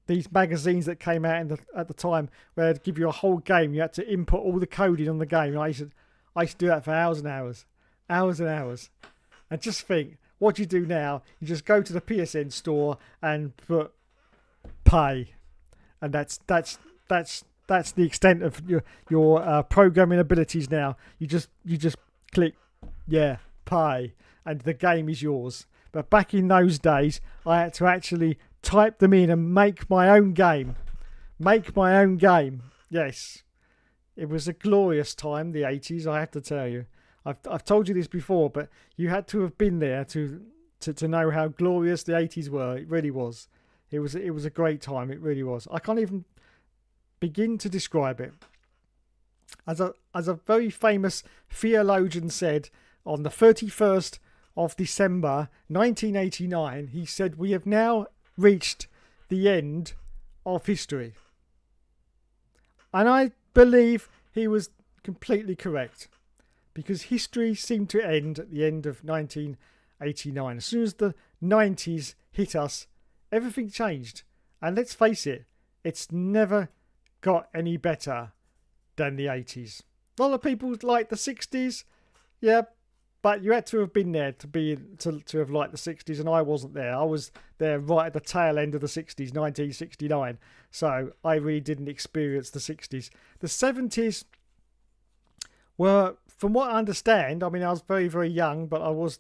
Speaker 1: these magazines that came out at the time where they'd give you a whole game. You had to input all the coding on the game. And I used to do that for hours and hours. And just think, what do you do now? You just go to the PSN store and put pay, and that's the extent of your programming abilities now. You just click pay, and the game is yours. But back in those days, I had to actually type them in and make my own game. Yes, it was a glorious time, the 80s. I have to tell you. I've told you this before, but you had to have been there to know how glorious the 80s were. It really was. It was a great time. It really was. I can't even begin to describe it. As a very famous theologian said on the 31st of December 1989, he said, "We have now reached the end of history." And I believe he was completely correct, because history seemed to end at the end of 1989. As soon as the 90s hit us, everything changed. And let's face it, it's never got any better than the 80s. A lot of people like the 60s, yeah, but you had to have been there to have liked the 60s, and I wasn't there. I was there right at the tail end of the 60s, 1969, so I really didn't experience the 60s. The 70s were, from what I understand, I mean, I was very, very young, but I was,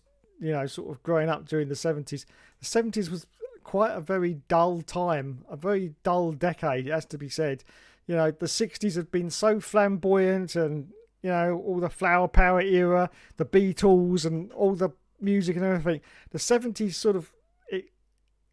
Speaker 1: sort of growing up during the 70s. The 70s was quite a very dull time, a very dull decade, it has to be said. The 60s had been so flamboyant and you know, all the Flower Power era, the Beatles and all the music and everything. The 70s sort of,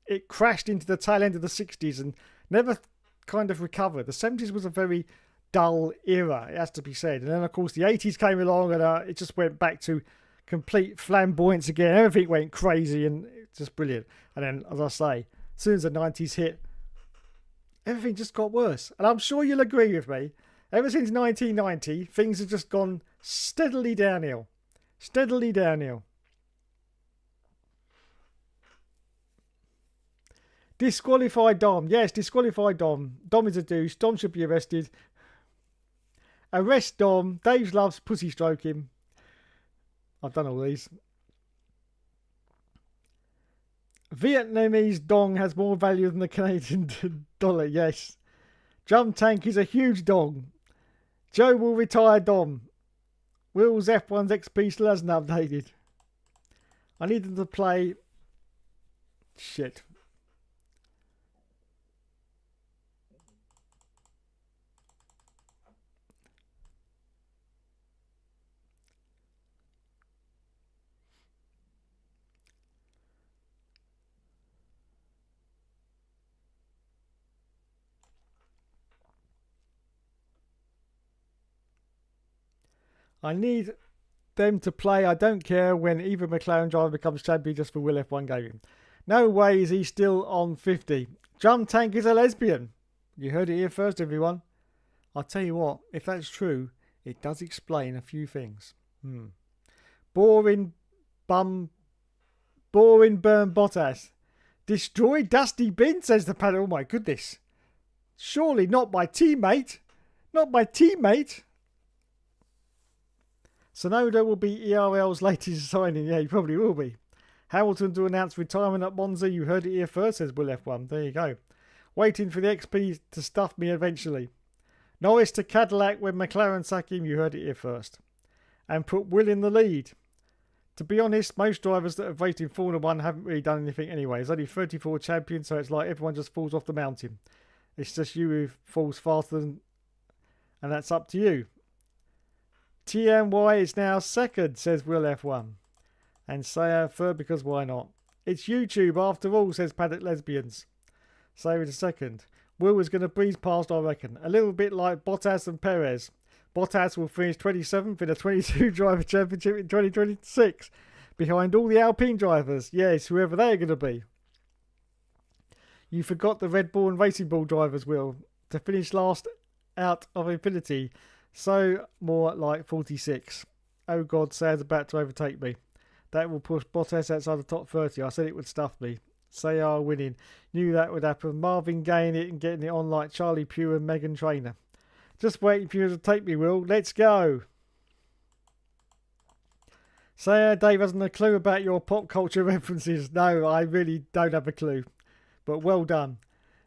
Speaker 1: it crashed into the tail end of the 60s and never kind of recovered. The 70s was a very dull era, it has to be said. And then, of course, the 80s came along and it just went back to complete flamboyance again. Everything went crazy and it's just brilliant. And then, as I say, as soon as the 90s hit, everything just got worse. And I'm sure you'll agree with me. Ever since 1990, things have just gone steadily downhill. Steadily downhill. Disqualified Dom. Yes, disqualified Dom. Dom is a douche. Dom should be arrested. Arrest Dom. Dave loves pussy stroking. I've done all these. Vietnamese dong has more value than the Canadian dollar. Yes. Drum Tank is a huge dong. Joe will retire Dom. Will's F1's XP still hasn't updated. I need them to play... Shit. I need them to play I don't care when either McLaren driver becomes champion just for Will F1 gaming. No way is he still on 50. Drum Tank is a lesbian. You heard it here first, everyone. I'll tell you what, if that's true, it does explain a few things. Boring burn Bottas. Destroy Dusty Bin, says the panel. Oh my goodness. Surely not my teammate. Not my teammate. Sonoda will be ERL's latest signing. Yeah, he probably will be. Hamilton to announce retirement at Monza. You heard it here first, says Will F1. There you go. Waiting for the XP to stuff me eventually. Norris to Cadillac when McLaren sack him. You heard it here first. And put Will in the lead. To be honest, most drivers that have raced in Formula 1 haven't really done anything anyway. There's only 34 champions, so it's like everyone just falls off the mountain. It's just you who falls faster and that's up to you. TMY is now second, says Will F1. And Saya third because why not? It's YouTube after all, says Paddock Lesbians. Saya in second. Will is going to breeze past, I reckon. A little bit like Bottas and Perez. Bottas will finish 27th in a 22 driver championship in 2026. Behind all the Alpine drivers. Yes, whoever they're going to be. You forgot the Red Bull and Racing Bull drivers, Will. To finish last out of Infinity. So, more like 46. Oh God, Say's about to overtake me. That will push Bottas outside the top 30. I said it would stuff me. Say are winning. Knew that would happen. Marvin gaining it and getting it on like Charlie Pugh and Megan Trainor. Just waiting for you to take me, Will. Let's go. Say Dave hasn't a clue about your pop culture references. No, I really don't have a clue. But well done.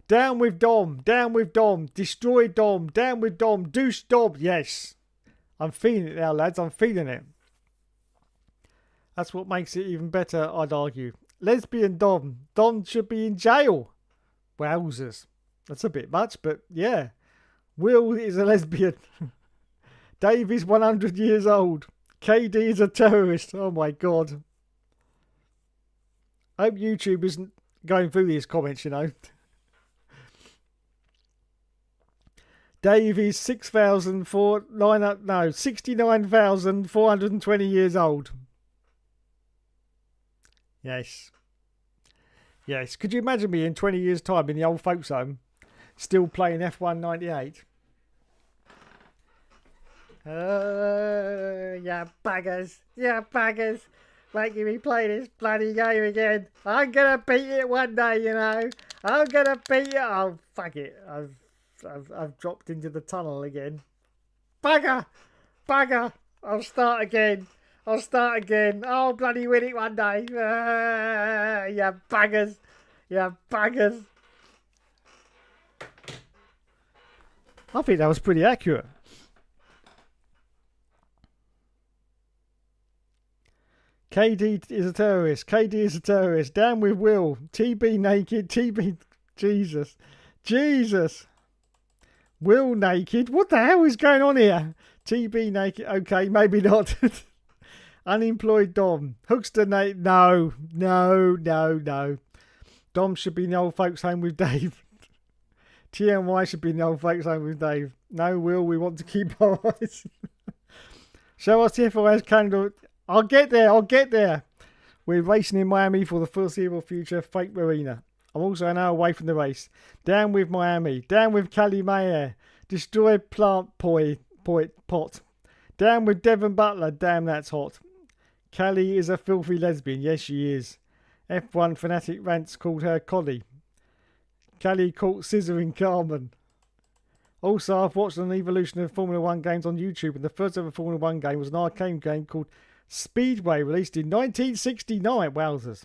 Speaker 1: Down with Dom. Down with Dom. Destroy Dom. Down with Dom. Deuce Dom. Yes. I'm feeling it now, lads. I'm feeling it. That's what makes it even better, I'd argue. Lesbian Dom. Dom should be in jail. Wowzers. That's a bit much, but yeah. Will is a lesbian. Dave is 100 years old. KD is a terrorist. Oh my God. I hope YouTube isn't going through these comments, you know. Dave is 69,420 years old. Yes. Yes. Could you imagine me in 20 years' time in the old folks' home, still playing F1 98? Yeah, buggers. Yeah, buggers. Making me play this bloody game again. I'm going to beat it one day, you know. I'm going to beat it. Oh, fuck it. I've dropped into the tunnel again. Bugger! Bugger! I'll start again. I'll bloody win it one day. Yeah, buggers. Yeah, buggers. I think that was pretty accurate. KD is a terrorist. KD is a terrorist. Down with Will. TB naked. TB... Jesus. Jesus. Will naked. What the hell is going on here? TB naked. Okay, maybe not. Unemployed Dom. Hookster Nate. No. Dom should be in the old folks' home with Dave. TNY should be in the old folks' home with Dave. No, Will, we want to keep our eyes. Show us the FOS calendar. I'll get there. We're racing in Miami for the foreseeable future. Fake Marina. I'm also an hour away from the race. Down with Miami. Down with Caddy Mayer. Destroy plant pot. Down with Devon Butler. Damn, that's hot. Callie is a filthy lesbian. Yes, she is. F1 fanatic rants called her Collie. Callie caught scissoring Carmen. Also, I've watched an evolution of Formula 1 games on YouTube, and the first ever Formula 1 game was an arcade game called Speedway, released in 1969. Wowzers.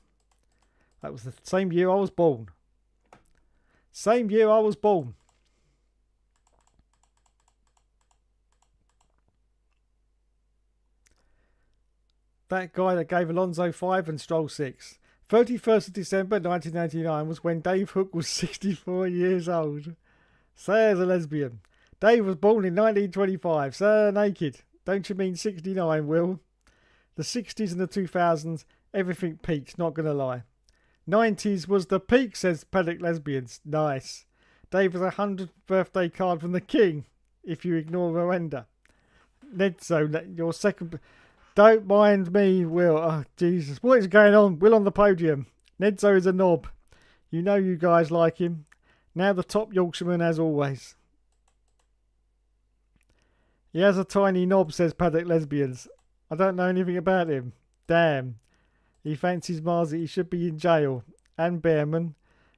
Speaker 1: That was the same year I was born. That guy that gave Alonso 5 and Stroll 6. 31st of December 1999 was when Dave Hook was 64 years old. Say as a lesbian. Dave was born in 1925. Sir naked. Don't you mean 69, Will? The 60s and the 2000s, everything peaked, not gonna lie. 90s was the peak, says Paddock Lesbians. Nice. Dave was 100th birthday card from the King, if you ignore Miranda. Nedso, your second... Don't mind me, Will. Oh, Jesus. What is going on? Will on the podium. Nedso is a knob. You know you guys like him. Now the top Yorkshireman as always. He has a tiny knob, says Paddock Lesbians. I don't know anything about him. Damn. He fancies Marzi. He should be in jail. And Behrman.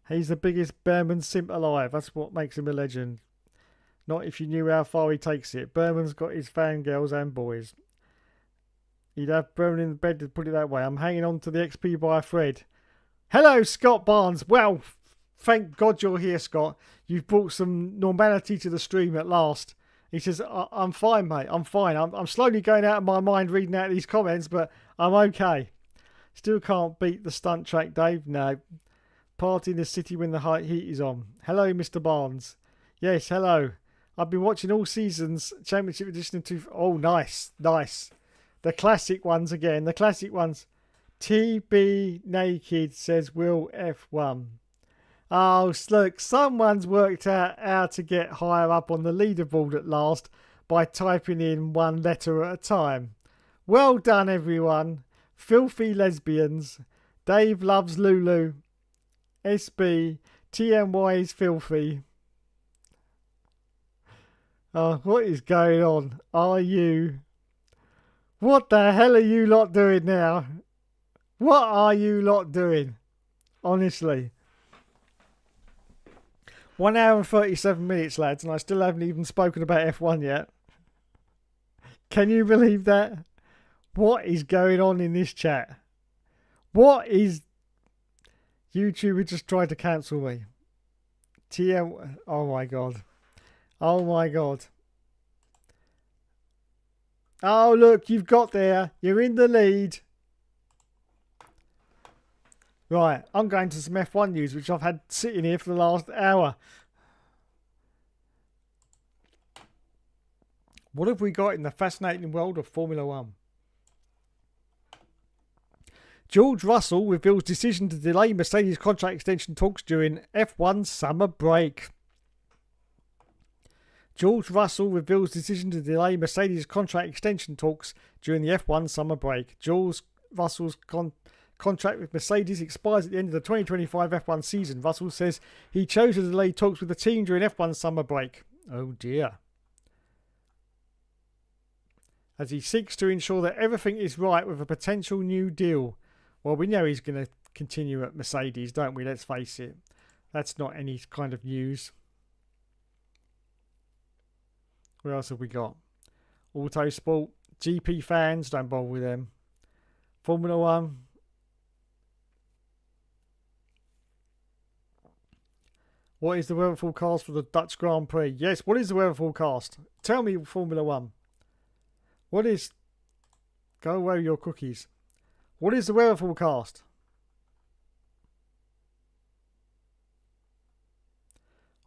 Speaker 1: He's the biggest Behrman simp alive. That's what makes him a legend. Not if you knew how far he takes it. Behrman's got his fangirls and boys. He'd have Behrman in the bed, to put it that way. I'm hanging on to the XP by a thread. Hello, Scott Barnes. Well, thank God you're here, Scott. You've brought some normality to the stream at last. He says, I'm fine, mate. I'm fine. I'm slowly going out of my mind reading out these comments, but I'm okay. Still can't beat the stunt track, Dave. No. Party in the city when the heat is on. Hello, Mr. Barnes. Yes, hello. I've been watching all seasons. Championship edition of 2. Oh, nice. The classic ones again. The classic ones. TB Naked, says Will F1. Oh, look, someone's worked out how to get higher up on the leaderboard at last by typing in one letter at a time. Well done, everyone. Filthy Lesbians. Dave loves Lulu. SB. TMY is filthy. Oh, what is going on? Are you... What the hell are you lot doing now? What are you lot doing? Honestly. 1 hour and 37 minutes, lads, and I still haven't even spoken about F1 yet. Can you believe that? What is going on in this chat? What is... YouTube just tried to cancel me. TM... Oh my God. Oh my God. Oh, look, you've got there. You're in the lead. Right, I'm going to some F1 news, which I've had sitting here for the last hour. What have we got in the fascinating world of Formula 1? George Russell reveals decision to delay Mercedes contract extension talks during F1 summer break. George Russell reveals decision to delay Mercedes contract extension talks during the F1 summer break. George Russell's contract with Mercedes expires at the end of the 2025 F1 season. Russell says he chose to delay talks with the team during F1 summer break. Oh dear. As he seeks to ensure that everything is right with a potential new deal. Well, we know he's going to continue at Mercedes, don't we? Let's face it. That's not any kind of news. What else have we got? Autosport. GP fans, don't bother with them. Formula 1. What is the weather forecast for the Dutch Grand Prix? Yes, what is the weather forecast? Tell me, Formula 1. What is... Go away with your cookies. What is the weather forecast?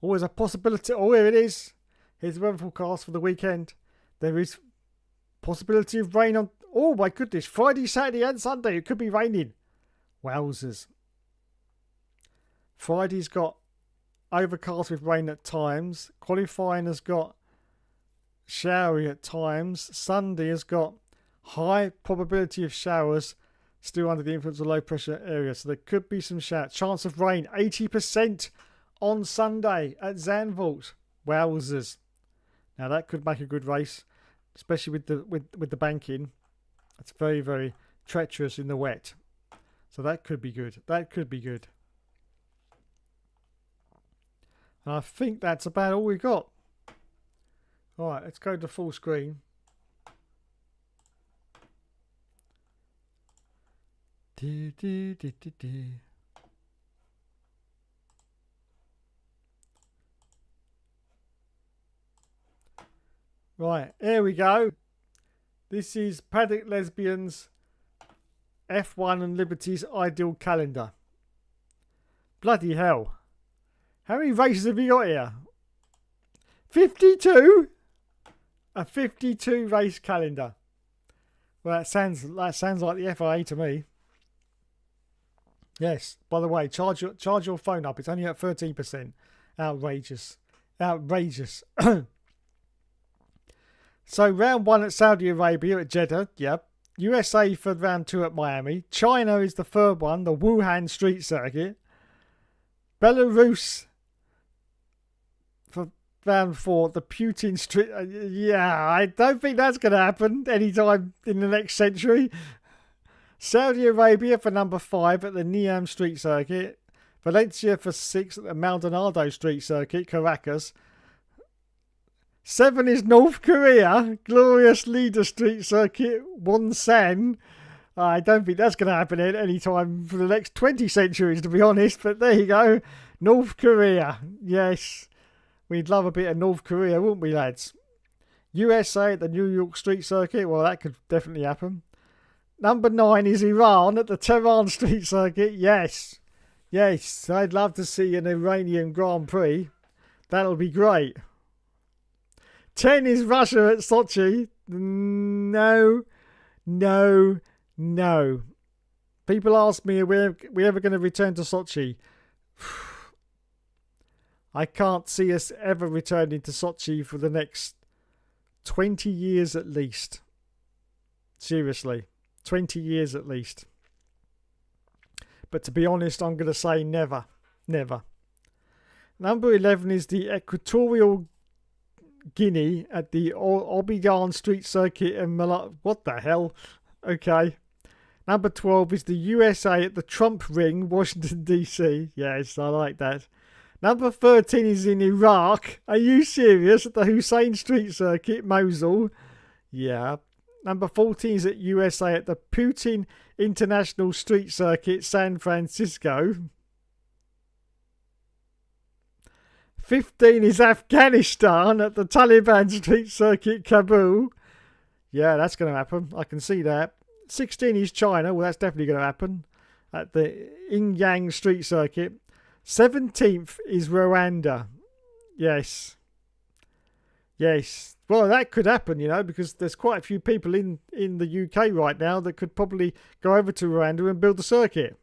Speaker 1: Always a possibility. Oh, here it is. Here's the weather forecast for the weekend. There is Possibility of rain on... Oh, my goodness. Friday, Saturday and Sunday. It could be raining. Wowzers. Friday's got overcast with rain at times. Qualifying has got showery at times. Sunday has got high probability of showers, still under the influence of low pressure area. So there could be some showers. Chance of rain, 80% on Sunday at Zandvoort. Wowzers. Now that could make a good race, especially with the banking. It's very, very treacherous in the wet. So that could be good. That could be good. And I think that's about all we got. Alright, let's go to full screen. Right, here we go. This is Paddock Lesbians F1 and Liberty's ideal calendar. Bloody hell. How many races have you got here? 52? A 52 race calendar. Well, that sounds like the FIA to me. Yes, by the way, charge your phone up. It's only at 13%. Outrageous. Outrageous. So round 1 at Saudi Arabia at Jeddah, yep. USA for round 2 at Miami. China is the third one, the Wuhan Street Circuit. Belarus for round 4, the Putin Street. Yeah, I don't think that's going to happen anytime in the next century. Saudi Arabia for number 5 at the Niam Street Circuit. Valencia for 6 at the Maldonado Street Circuit, Caracas. 7 is North Korea, Glorious Leader Street Circuit, Wonsan. I don't think that's going to happen at any time for the next 20 centuries, to be honest. But there you go. North Korea. Yes. We'd love a bit of North Korea, wouldn't we, lads? USA at the New York Street Circuit. Well, that could definitely happen. Number 9 is Iran at the Tehran Street Circuit. Yes. Yes. I'd love to see an Iranian Grand Prix. That'll be great. 10 is Russia at Sochi. No. People ask me, are we ever going to return to Sochi? I can't see us ever returning to Sochi for the next 20 years at least. Seriously. 20 years at least. But to be honest, I'm going to say never. Never. Number 11 is the Equatorial Guinea at the Abidjan Street Circuit in Milan. What the hell? Okay. Number 12 is the USA at the Trump Ring, Washington DC. Yes, I like that. Number 13 is in Iraq. Are you serious? At the Hussein Street Circuit, Mosul. Yeah. Number 14 is at USA at the Putin International Street Circuit, San Francisco. 15 is Afghanistan at the Taliban Street Circuit, Kabul. Yeah, that's going to happen. I can see that. 16 is China. Well, that's definitely going to happen at the Inyang Street Circuit. 17th is Rwanda. Yes. Yes. Well, that could happen, you know, because there's quite a few people in the UK right now that could probably go over to Rwanda and build the circuit.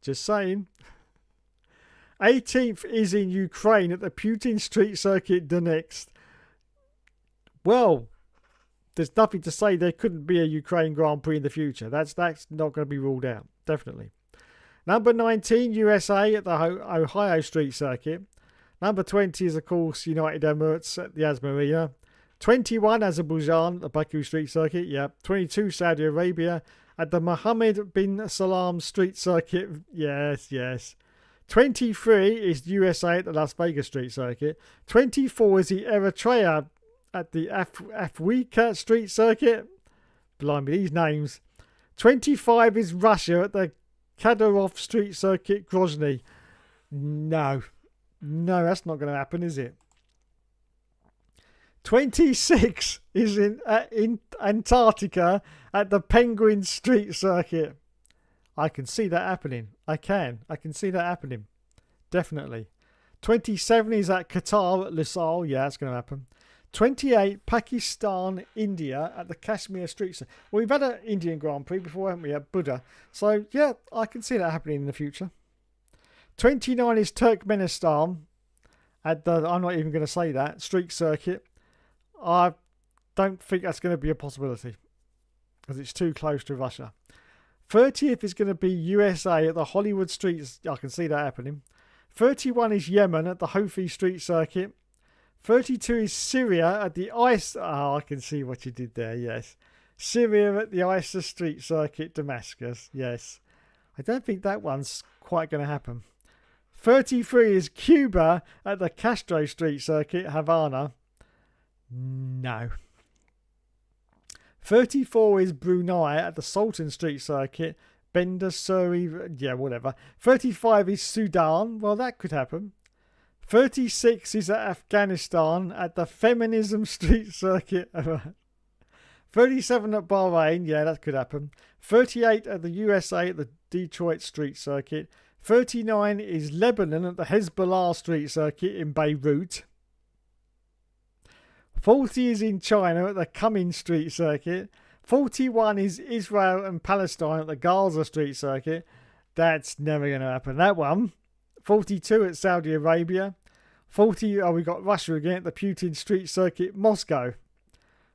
Speaker 1: Just saying. 18th is in Ukraine at the Putin Street Circuit, Donetsk. Well, there's nothing to say there couldn't be a Ukraine Grand Prix in the future. That's not going to be ruled out, definitely. Number 19, USA at the Ohio Street Circuit. Number 20 is, of course, United Emirates at the ASM Arena. 21, Azerbaijan at the Baku Street Circuit. Yep. 22, Saudi Arabia at the Mohammed bin Salam Street Circuit. Yes. 23 is USA at the Las Vegas Street Circuit. 24 is the Eritrea at the Afwika Street Circuit. Blimey, these names. 25 is Russia at the Kadyrov Street Circuit, Grozny. No, that's not going to happen, is it? 26 is in Antarctica at the Penguin Street Circuit. I can see that happening. I can see that happening. Definitely. 27 is at Qatar at Lusail. Yeah, that's going to happen. 28, Pakistan, India at the Kashmir Street Circuit. Well, we've had an Indian Grand Prix before, haven't we, at Buddha? So, yeah, I can see that happening in the future. 29 is Turkmenistan at the, I'm not even going to say that, Street Circuit. I don't think that's going to be a possibility because it's too close to Russia. 30th is going to be USA at the Hollywood Streets. I can see that happening. 31 is Yemen at the Houthi Street Circuit. 32 is Syria at the ICE. Oh, I can see what you did there, yes. Syria at the ICE Street Circuit, Damascus, yes. I don't think that one's quite going to happen. 33 is Cuba at the Castro Street Circuit, Havana. No. 34 is Brunei at the Sultan Street Circuit, Bandar Seri, yeah, whatever. 35 is Sudan. Well, that could happen. 36 is at Afghanistan at the Feminism Street Circuit. 37 at Bahrain. Yeah, that could happen. 38 at the USA at the Detroit Street Circuit. 39 is Lebanon at the Hezbollah Street Circuit in Beirut. 40 is in China at the Cummins Street Circuit. 41 is Israel and Palestine at the Gaza Street Circuit. That's never going to happen, that one. 42 at Saudi Arabia. 40, we got Russia again at the Putin Street Circuit, Moscow.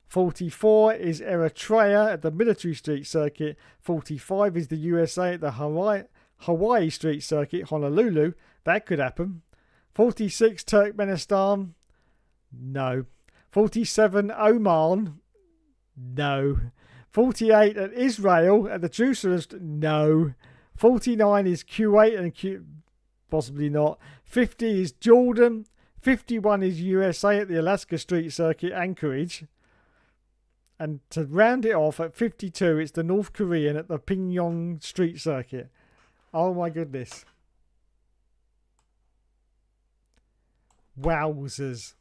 Speaker 1: 44 is Eritrea at the Military Street Circuit. 45 is the USA at the Hawaii Street Circuit, Honolulu. That could happen. 46 Turkmenistan. No. 47 Oman. No. 48 at Israel at the Jerusalem. No. 49 is Kuwait and possibly not. 50 is Jordan. 51 is USA at the Alaska Street Circuit, Anchorage. And to round it off at 52, it's the North Korean at the Pyongyang Street Circuit. Oh my goodness. Wowzers.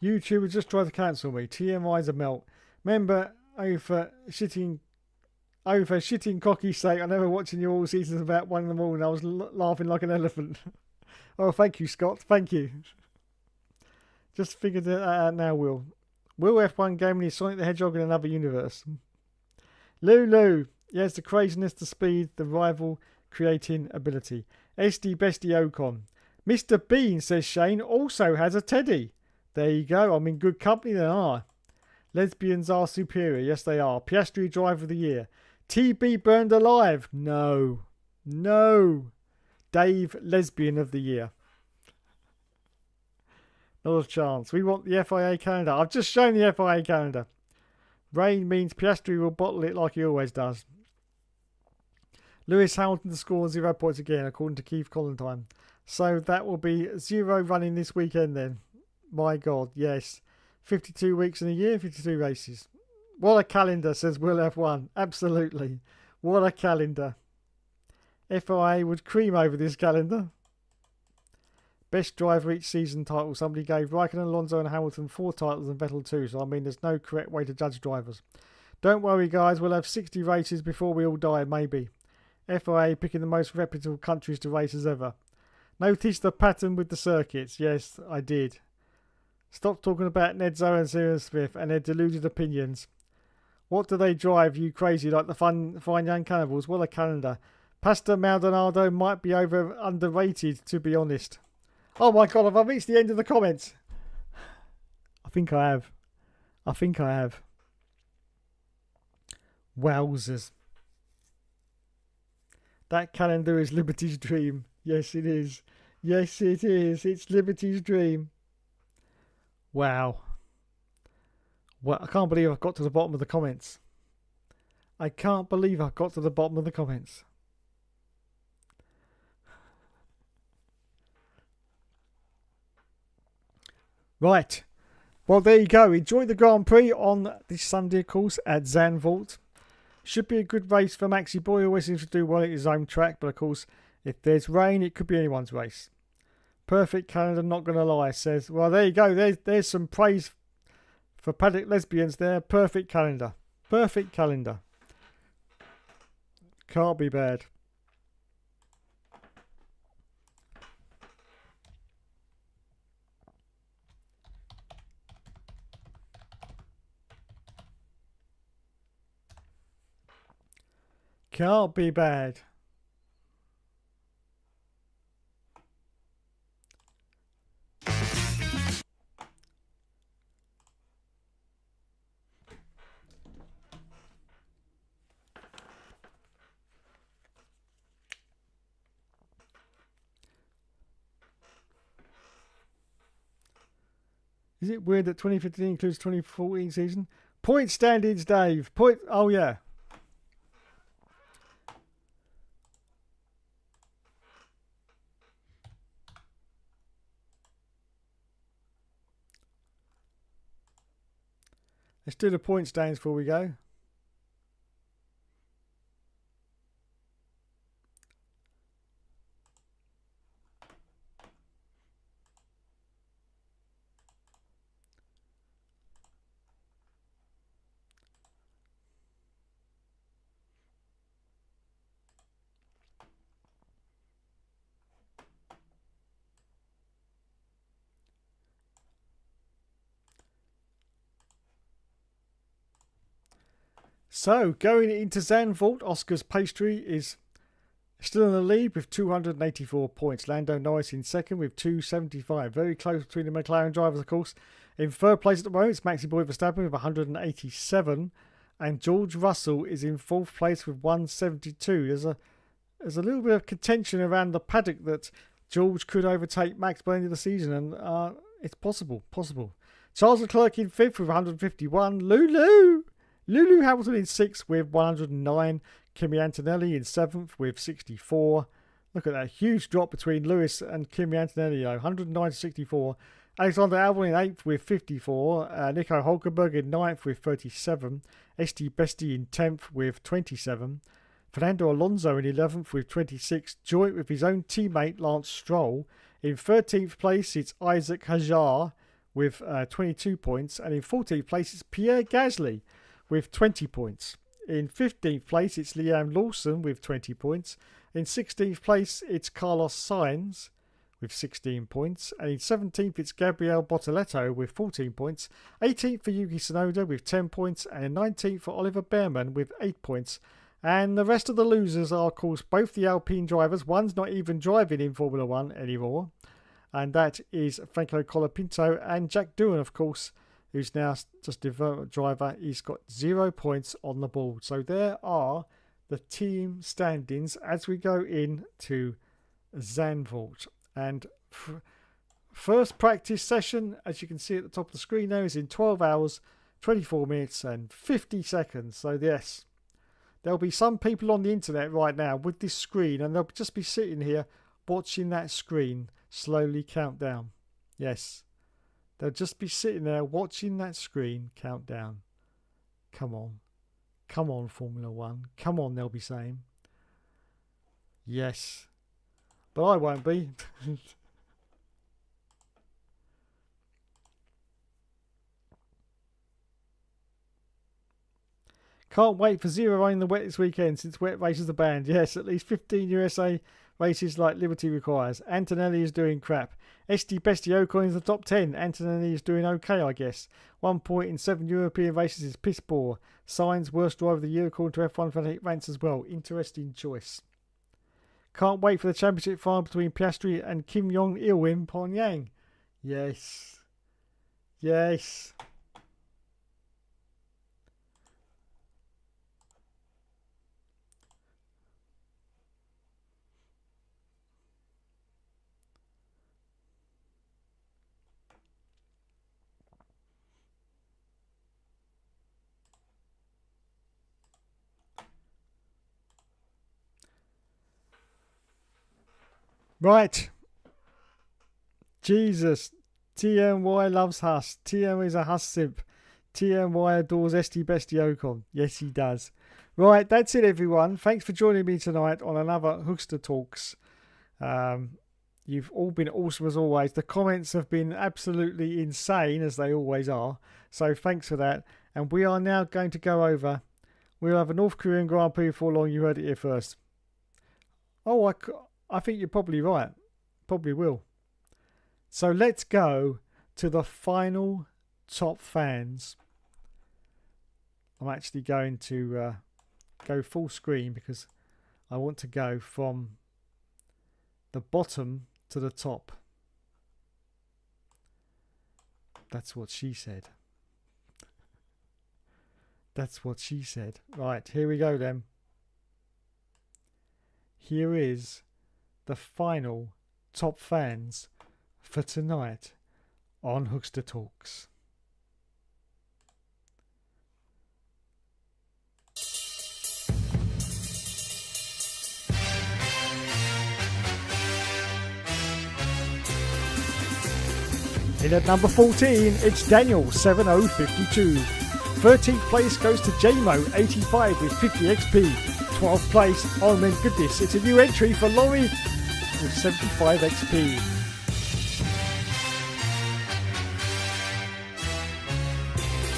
Speaker 1: YouTubers just tried to cancel me. TMI's a melt. Remember, over shitting cocky sake, I never watching you all seasons about 1 in the morning. I was laughing like an elephant. Oh, thank you, Scott. Thank you. Just figured that out now, Will. Will F1 gave me Sonic the Hedgehog in another universe. Lulu. Yes, the craziness, the speed, the rival creating ability. SD Bestie Ocon. Mr. Bean, says Shane, also has a teddy. There you go. I'm in good company then, aren't I? Lesbians are superior. Yes, they are. Piastri Driver of the Year. TB Burned Alive. No. No. Dave Lesbian of the Year. Not a chance. We want the FIA calendar. I've just shown the FIA calendar. Rain means Piastri will bottle it like he always does. Lewis Hamilton to score 0 points again, according to Keith Collentine. So that will be 0 running this weekend then. My God, yes. 52 weeks in a year, 52 races. What a calendar, says Will F1. Absolutely. What a calendar. FIA would cream over this calendar. Best driver each season title. Somebody gave Raikkonen, Alonso and Hamilton 4 titles and Vettel 2. So, I mean, there's no correct way to judge drivers. Don't worry, guys. We'll have 60 races before we all die, maybe. FIA picking the most reputable countries to race as ever. Notice the pattern with the circuits. Yes, I did. Stop talking about Ned Zoe and Sarah Smith and their deluded opinions. What do they drive, you crazy, like the fine young cannibals? What a calendar. Pastor Maldonado might be underrated, to be honest. Oh my God, have I reached the end of the comments? I think I have. Wowzers. That calendar is Liberty's dream. Yes, it is. Yes, it is. It's Liberty's dream. Wow. Well, I can't believe I've got to the bottom of the comments. Right. Well, there you go. Enjoy the Grand Prix on this Sunday, of course, at Zandvoort. Should be a good race for Maxi Boy. Always seems to do well at his own track, but of course, If there's rain, it could be anyone's race. Perfect calendar, not going to lie, says. Well, there you go. There's some praise for paddock lesbians there. Perfect calendar. Perfect calendar. Can't be bad. Can't be bad. Is it weird that 2015 includes 2014 season? Point standings, Dave. Point. Oh, yeah. Let's do the point standings before we go. So, going into Zandvoort, Oscar's Pastry is still in the lead with 284 points. Lando Norris in second with 275. Very close between the McLaren drivers, of course. In third place at the moment, it's Maxi Boy Verstappen with 187. And George Russell is in fourth place with 172. There's a little bit of contention around the paddock that George could overtake Max by the end of the season. And it's possible. Charles Leclerc in fifth with 151. Lulu Hamilton in 6th with 109. Kimi Antonelli in 7th with 64. Look at that huge drop between Lewis and Kimi Antonelli, 109 to 64. Alexander Albon in 8th with 54. Nico Hulkenberg in 9th with 37. Esti Besti in 10th with 27. Fernando Alonso in 11th with 26. Joint with his own teammate Lance Stroll. In 13th place, it's Isaac Hajar with 22 points. And in 14th place, it's Pierre Gasly with 20 points. In 15th place, it's Liam Lawson with 20 points. In 16th place, it's Carlos Sainz with 16 points. And in 17th, it's Gabriel Bortoleto with 14 points. 18th for Yuki Tsunoda with 10 points. And in 19th for Oliver Behrman with 8 points. And the rest of the losers are, of course, both the Alpine drivers. One's not even driving in Formula 1 anymore. And that is Franco Colapinto and Jack Doohan, of course, who's now just a development driver. He's got 0 points on the board. So there are the team standings as we go into Zandvoort. And first practice session, as you can see at the top of the screen there, is in 12 hours, 24 minutes and 50 seconds. So yes, there'll be some people on the internet right now with this screen, and they'll just be sitting here watching that screen slowly count down. Yes. They'll just be sitting there watching that screen count down. Come on. Come on, Formula 1. Come on, they'll be saying. Yes. But I won't be. Can't wait for zero rain in the wet this weekend since wet races are banned. Yes, at least 15 USA races like Liberty requires. Antonelli is doing crap. Esti Besti Ocon is the top 10. Antonelli is doing okay, I guess. 1 point in 7 European races is piss poor. Sainz, worst driver of the year according to F1 Fanatic ranks as well. Interesting choice. Can't wait for the championship final between Piastri and Kim Jong-il in Pyongyang. Yes. Yes. Right. Jesus. TMY loves Huss. TM is a Huss simp. TMY adores Esti Besti Ocon. Yes, he does. Right, that's it, everyone. Thanks for joining me tonight on another Hookster Talks. You've all been awesome as always. The comments have been absolutely insane, as they always are. So thanks for that. And we are now going to go over. We'll have a North Korean Grand Prix before long. You heard it here first. Oh, I think you're probably right. Probably will. So let's go to the final top fans. I'm actually going to go full screen because I want to go from the bottom to the top. That's what she said. That's what she said. Right, here we go then. Here is the final top fans for tonight on Hookster Talks. In at number 14, it's Daniel 7052. 13th place goes to JMO 85 with 50 XP. 12th place, oh my goodness, it's a new entry for Laurie with 75 XP.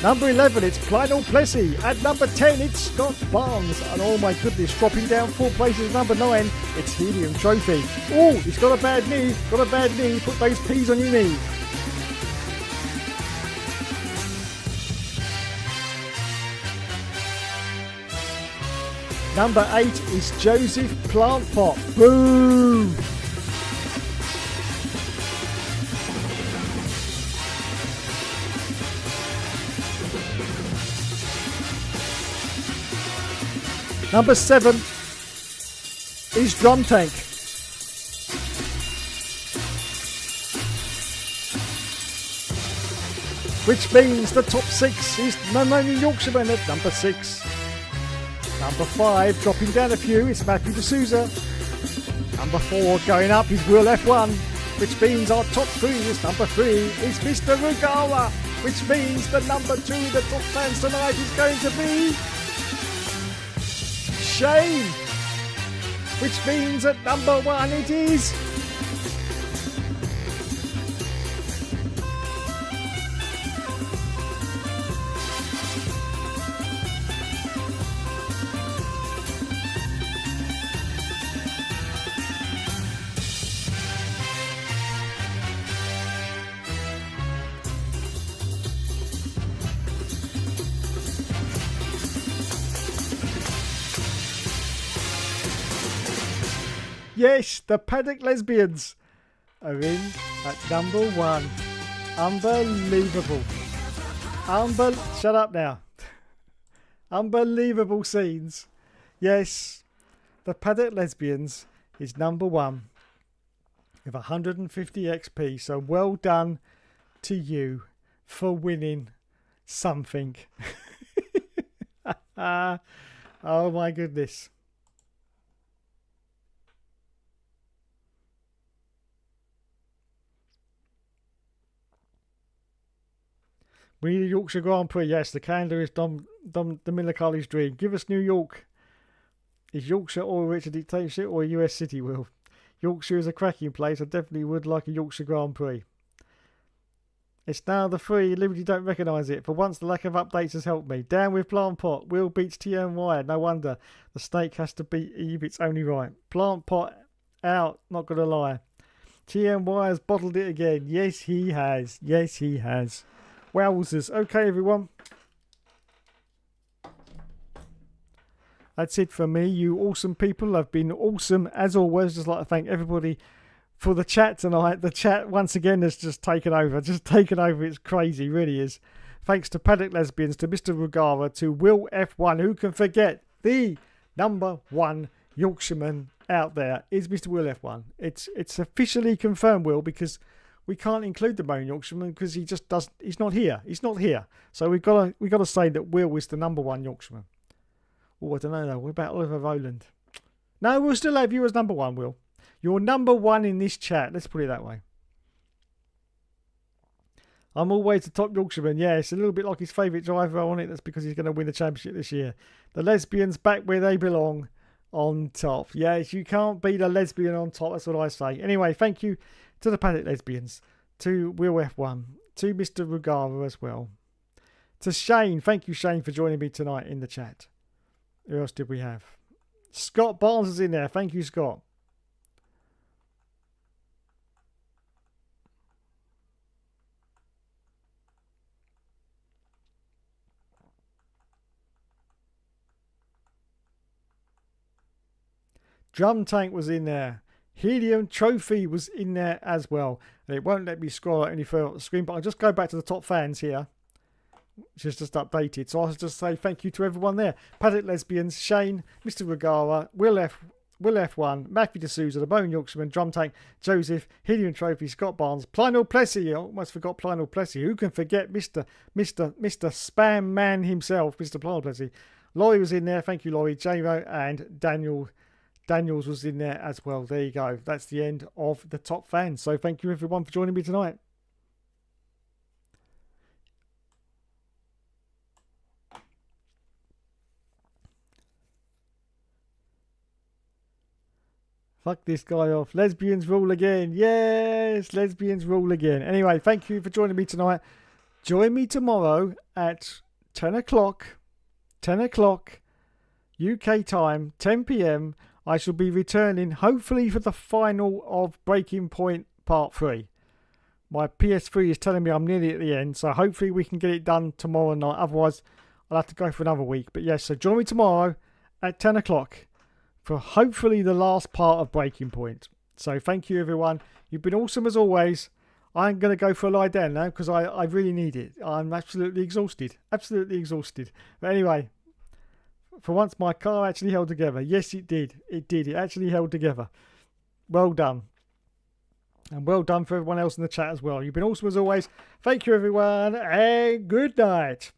Speaker 1: Number 11, it's Plino Plessy. At number 10, it's Scott Barnes. And oh my goodness, dropping down 4 places, number 9, it's Helium Trophy. Oh, he's got a bad knee, Put those P's on your knee. Number 8 is Joseph Plantpot. Boom! Number 7 is Drum Tank. Which means the top 6 is Mamoni Yorkshireman at number 6. Number 5, dropping down a few, is Matthew D'Souza. Number 4, going up is Will F1, which means our top 3 is number 3 is Mr. Rugawa, which means the number 2 the top fans tonight is going to be Shane, which means at number 1 it is yes, the Paddock Lesbians are in at number 1. Unbelievable. Shut up now. Unbelievable scenes. Yes, the Paddock Lesbians is number 1 with 150 XP. So well done to you for winning something. Oh my goodness. We need a Yorkshire Grand Prix. Yes, the calendar is Dom Carly's dream. Give us New York. Is Yorkshire or rich a dictatorship or a US city, Will? Yorkshire is a cracking place. I definitely would like a Yorkshire Grand Prix. It's now the 3. Liberty don't recognise it. For once, the lack of updates has helped me. Down with Plant Pot. Will beats TMY. No wonder. The snake has to beat Eve. It's only right. Plant Pot out. Not going to lie. TMY has bottled it again. Yes, he has. Yes, he has. Wowzers. Okay, everyone. That's it for me. You awesome people have been awesome as always. Just like to thank everybody for the chat tonight. The chat once again has just taken over. It's crazy, really is. Thanks to Paddock Lesbians, to Mr. Rugara, to Will F1. Who can forget the number 1 Yorkshireman out there is Mr. Will F1. It's officially confirmed, Will, because we can't include the main Yorkshireman because he just doesn't. He's not here. So we've got to say that Will is the number 1 Yorkshireman. Oh, I don't know though. What about Oliver Rowland? No, we'll still have you as number 1, Will. You're number 1 in this chat. Let's put it that way. I'm always the top Yorkshireman. Yeah, it's a little bit like his favourite driver on it. That's because he's going to win the championship this year. The Lesbians back where they belong. on top. Yes, you can't beat a lesbian on top. That's what I say. Anyway, thank you to the Paddock Lesbians, to Will F1, to Mr. Rugara as well, to Shane. Thank you, Shane, for joining me tonight in the chat. Who else did we have? Scott Barnes is in there. Thank you, Scott. Drum Tank was in there. Helium Trophy was in there as well. And it won't let me scroll out any further on the screen, but I'll just go back to the top fans here, which is just updated. So I'll just say thank you to everyone there. Paddock Lesbians, Shane, Mr. Regara, Will F1, Matthew D'Souza, the Bone Yorkshireman, Drum Tank, Joseph, Helium Trophy, Scott Barnes, Plynal Plessy. I almost forgot Plynal Plessy. Who can forget Mr. Spam Man himself, Mr. Plynal Plessy. Laurie was in there. Thank you, Laurie. J-Ro and Daniels was in there as well. There you go. That's the end of the top fans. So thank you everyone for joining me tonight. Fuck this guy off. Lesbians rule again. Yes, lesbians rule again. Anyway, thank you for joining me tonight. Join me tomorrow at 10 o'clock UK time, 10 p.m. I shall be returning, hopefully, for the final of Breaking Point Part 3. My PS3 is telling me I'm nearly at the end, so hopefully we can get it done tomorrow night. Otherwise, I'll have to go for another week. But yes, so join me tomorrow at 10 o'clock for hopefully the last part of Breaking Point. So thank you, everyone. You've been awesome as always. I'm going to go for a lie down now because I really need it. I'm absolutely exhausted. Absolutely exhausted. But anyway, for once, my car actually held together. Yes, it did. It did. It actually held together. Well done. And well done for everyone else in the chat as well. You've been awesome as always. Thank you, everyone. And good night.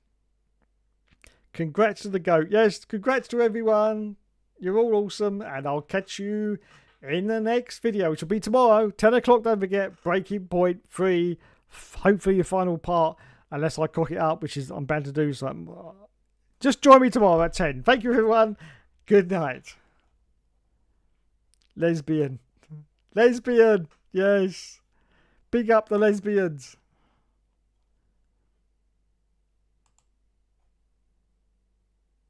Speaker 1: Congrats to the GOAT. Yes, congrats to everyone. You're all awesome. And I'll catch you in the next video, which will be tomorrow. 10 o'clock, don't forget. Breaking Point 3. Hopefully the final part. Unless I cock it up, which is I'm bound to do something. Just join me tomorrow at 10. Thank you, everyone. Good night. Lesbian. Lesbian. Yes. Big up the lesbians.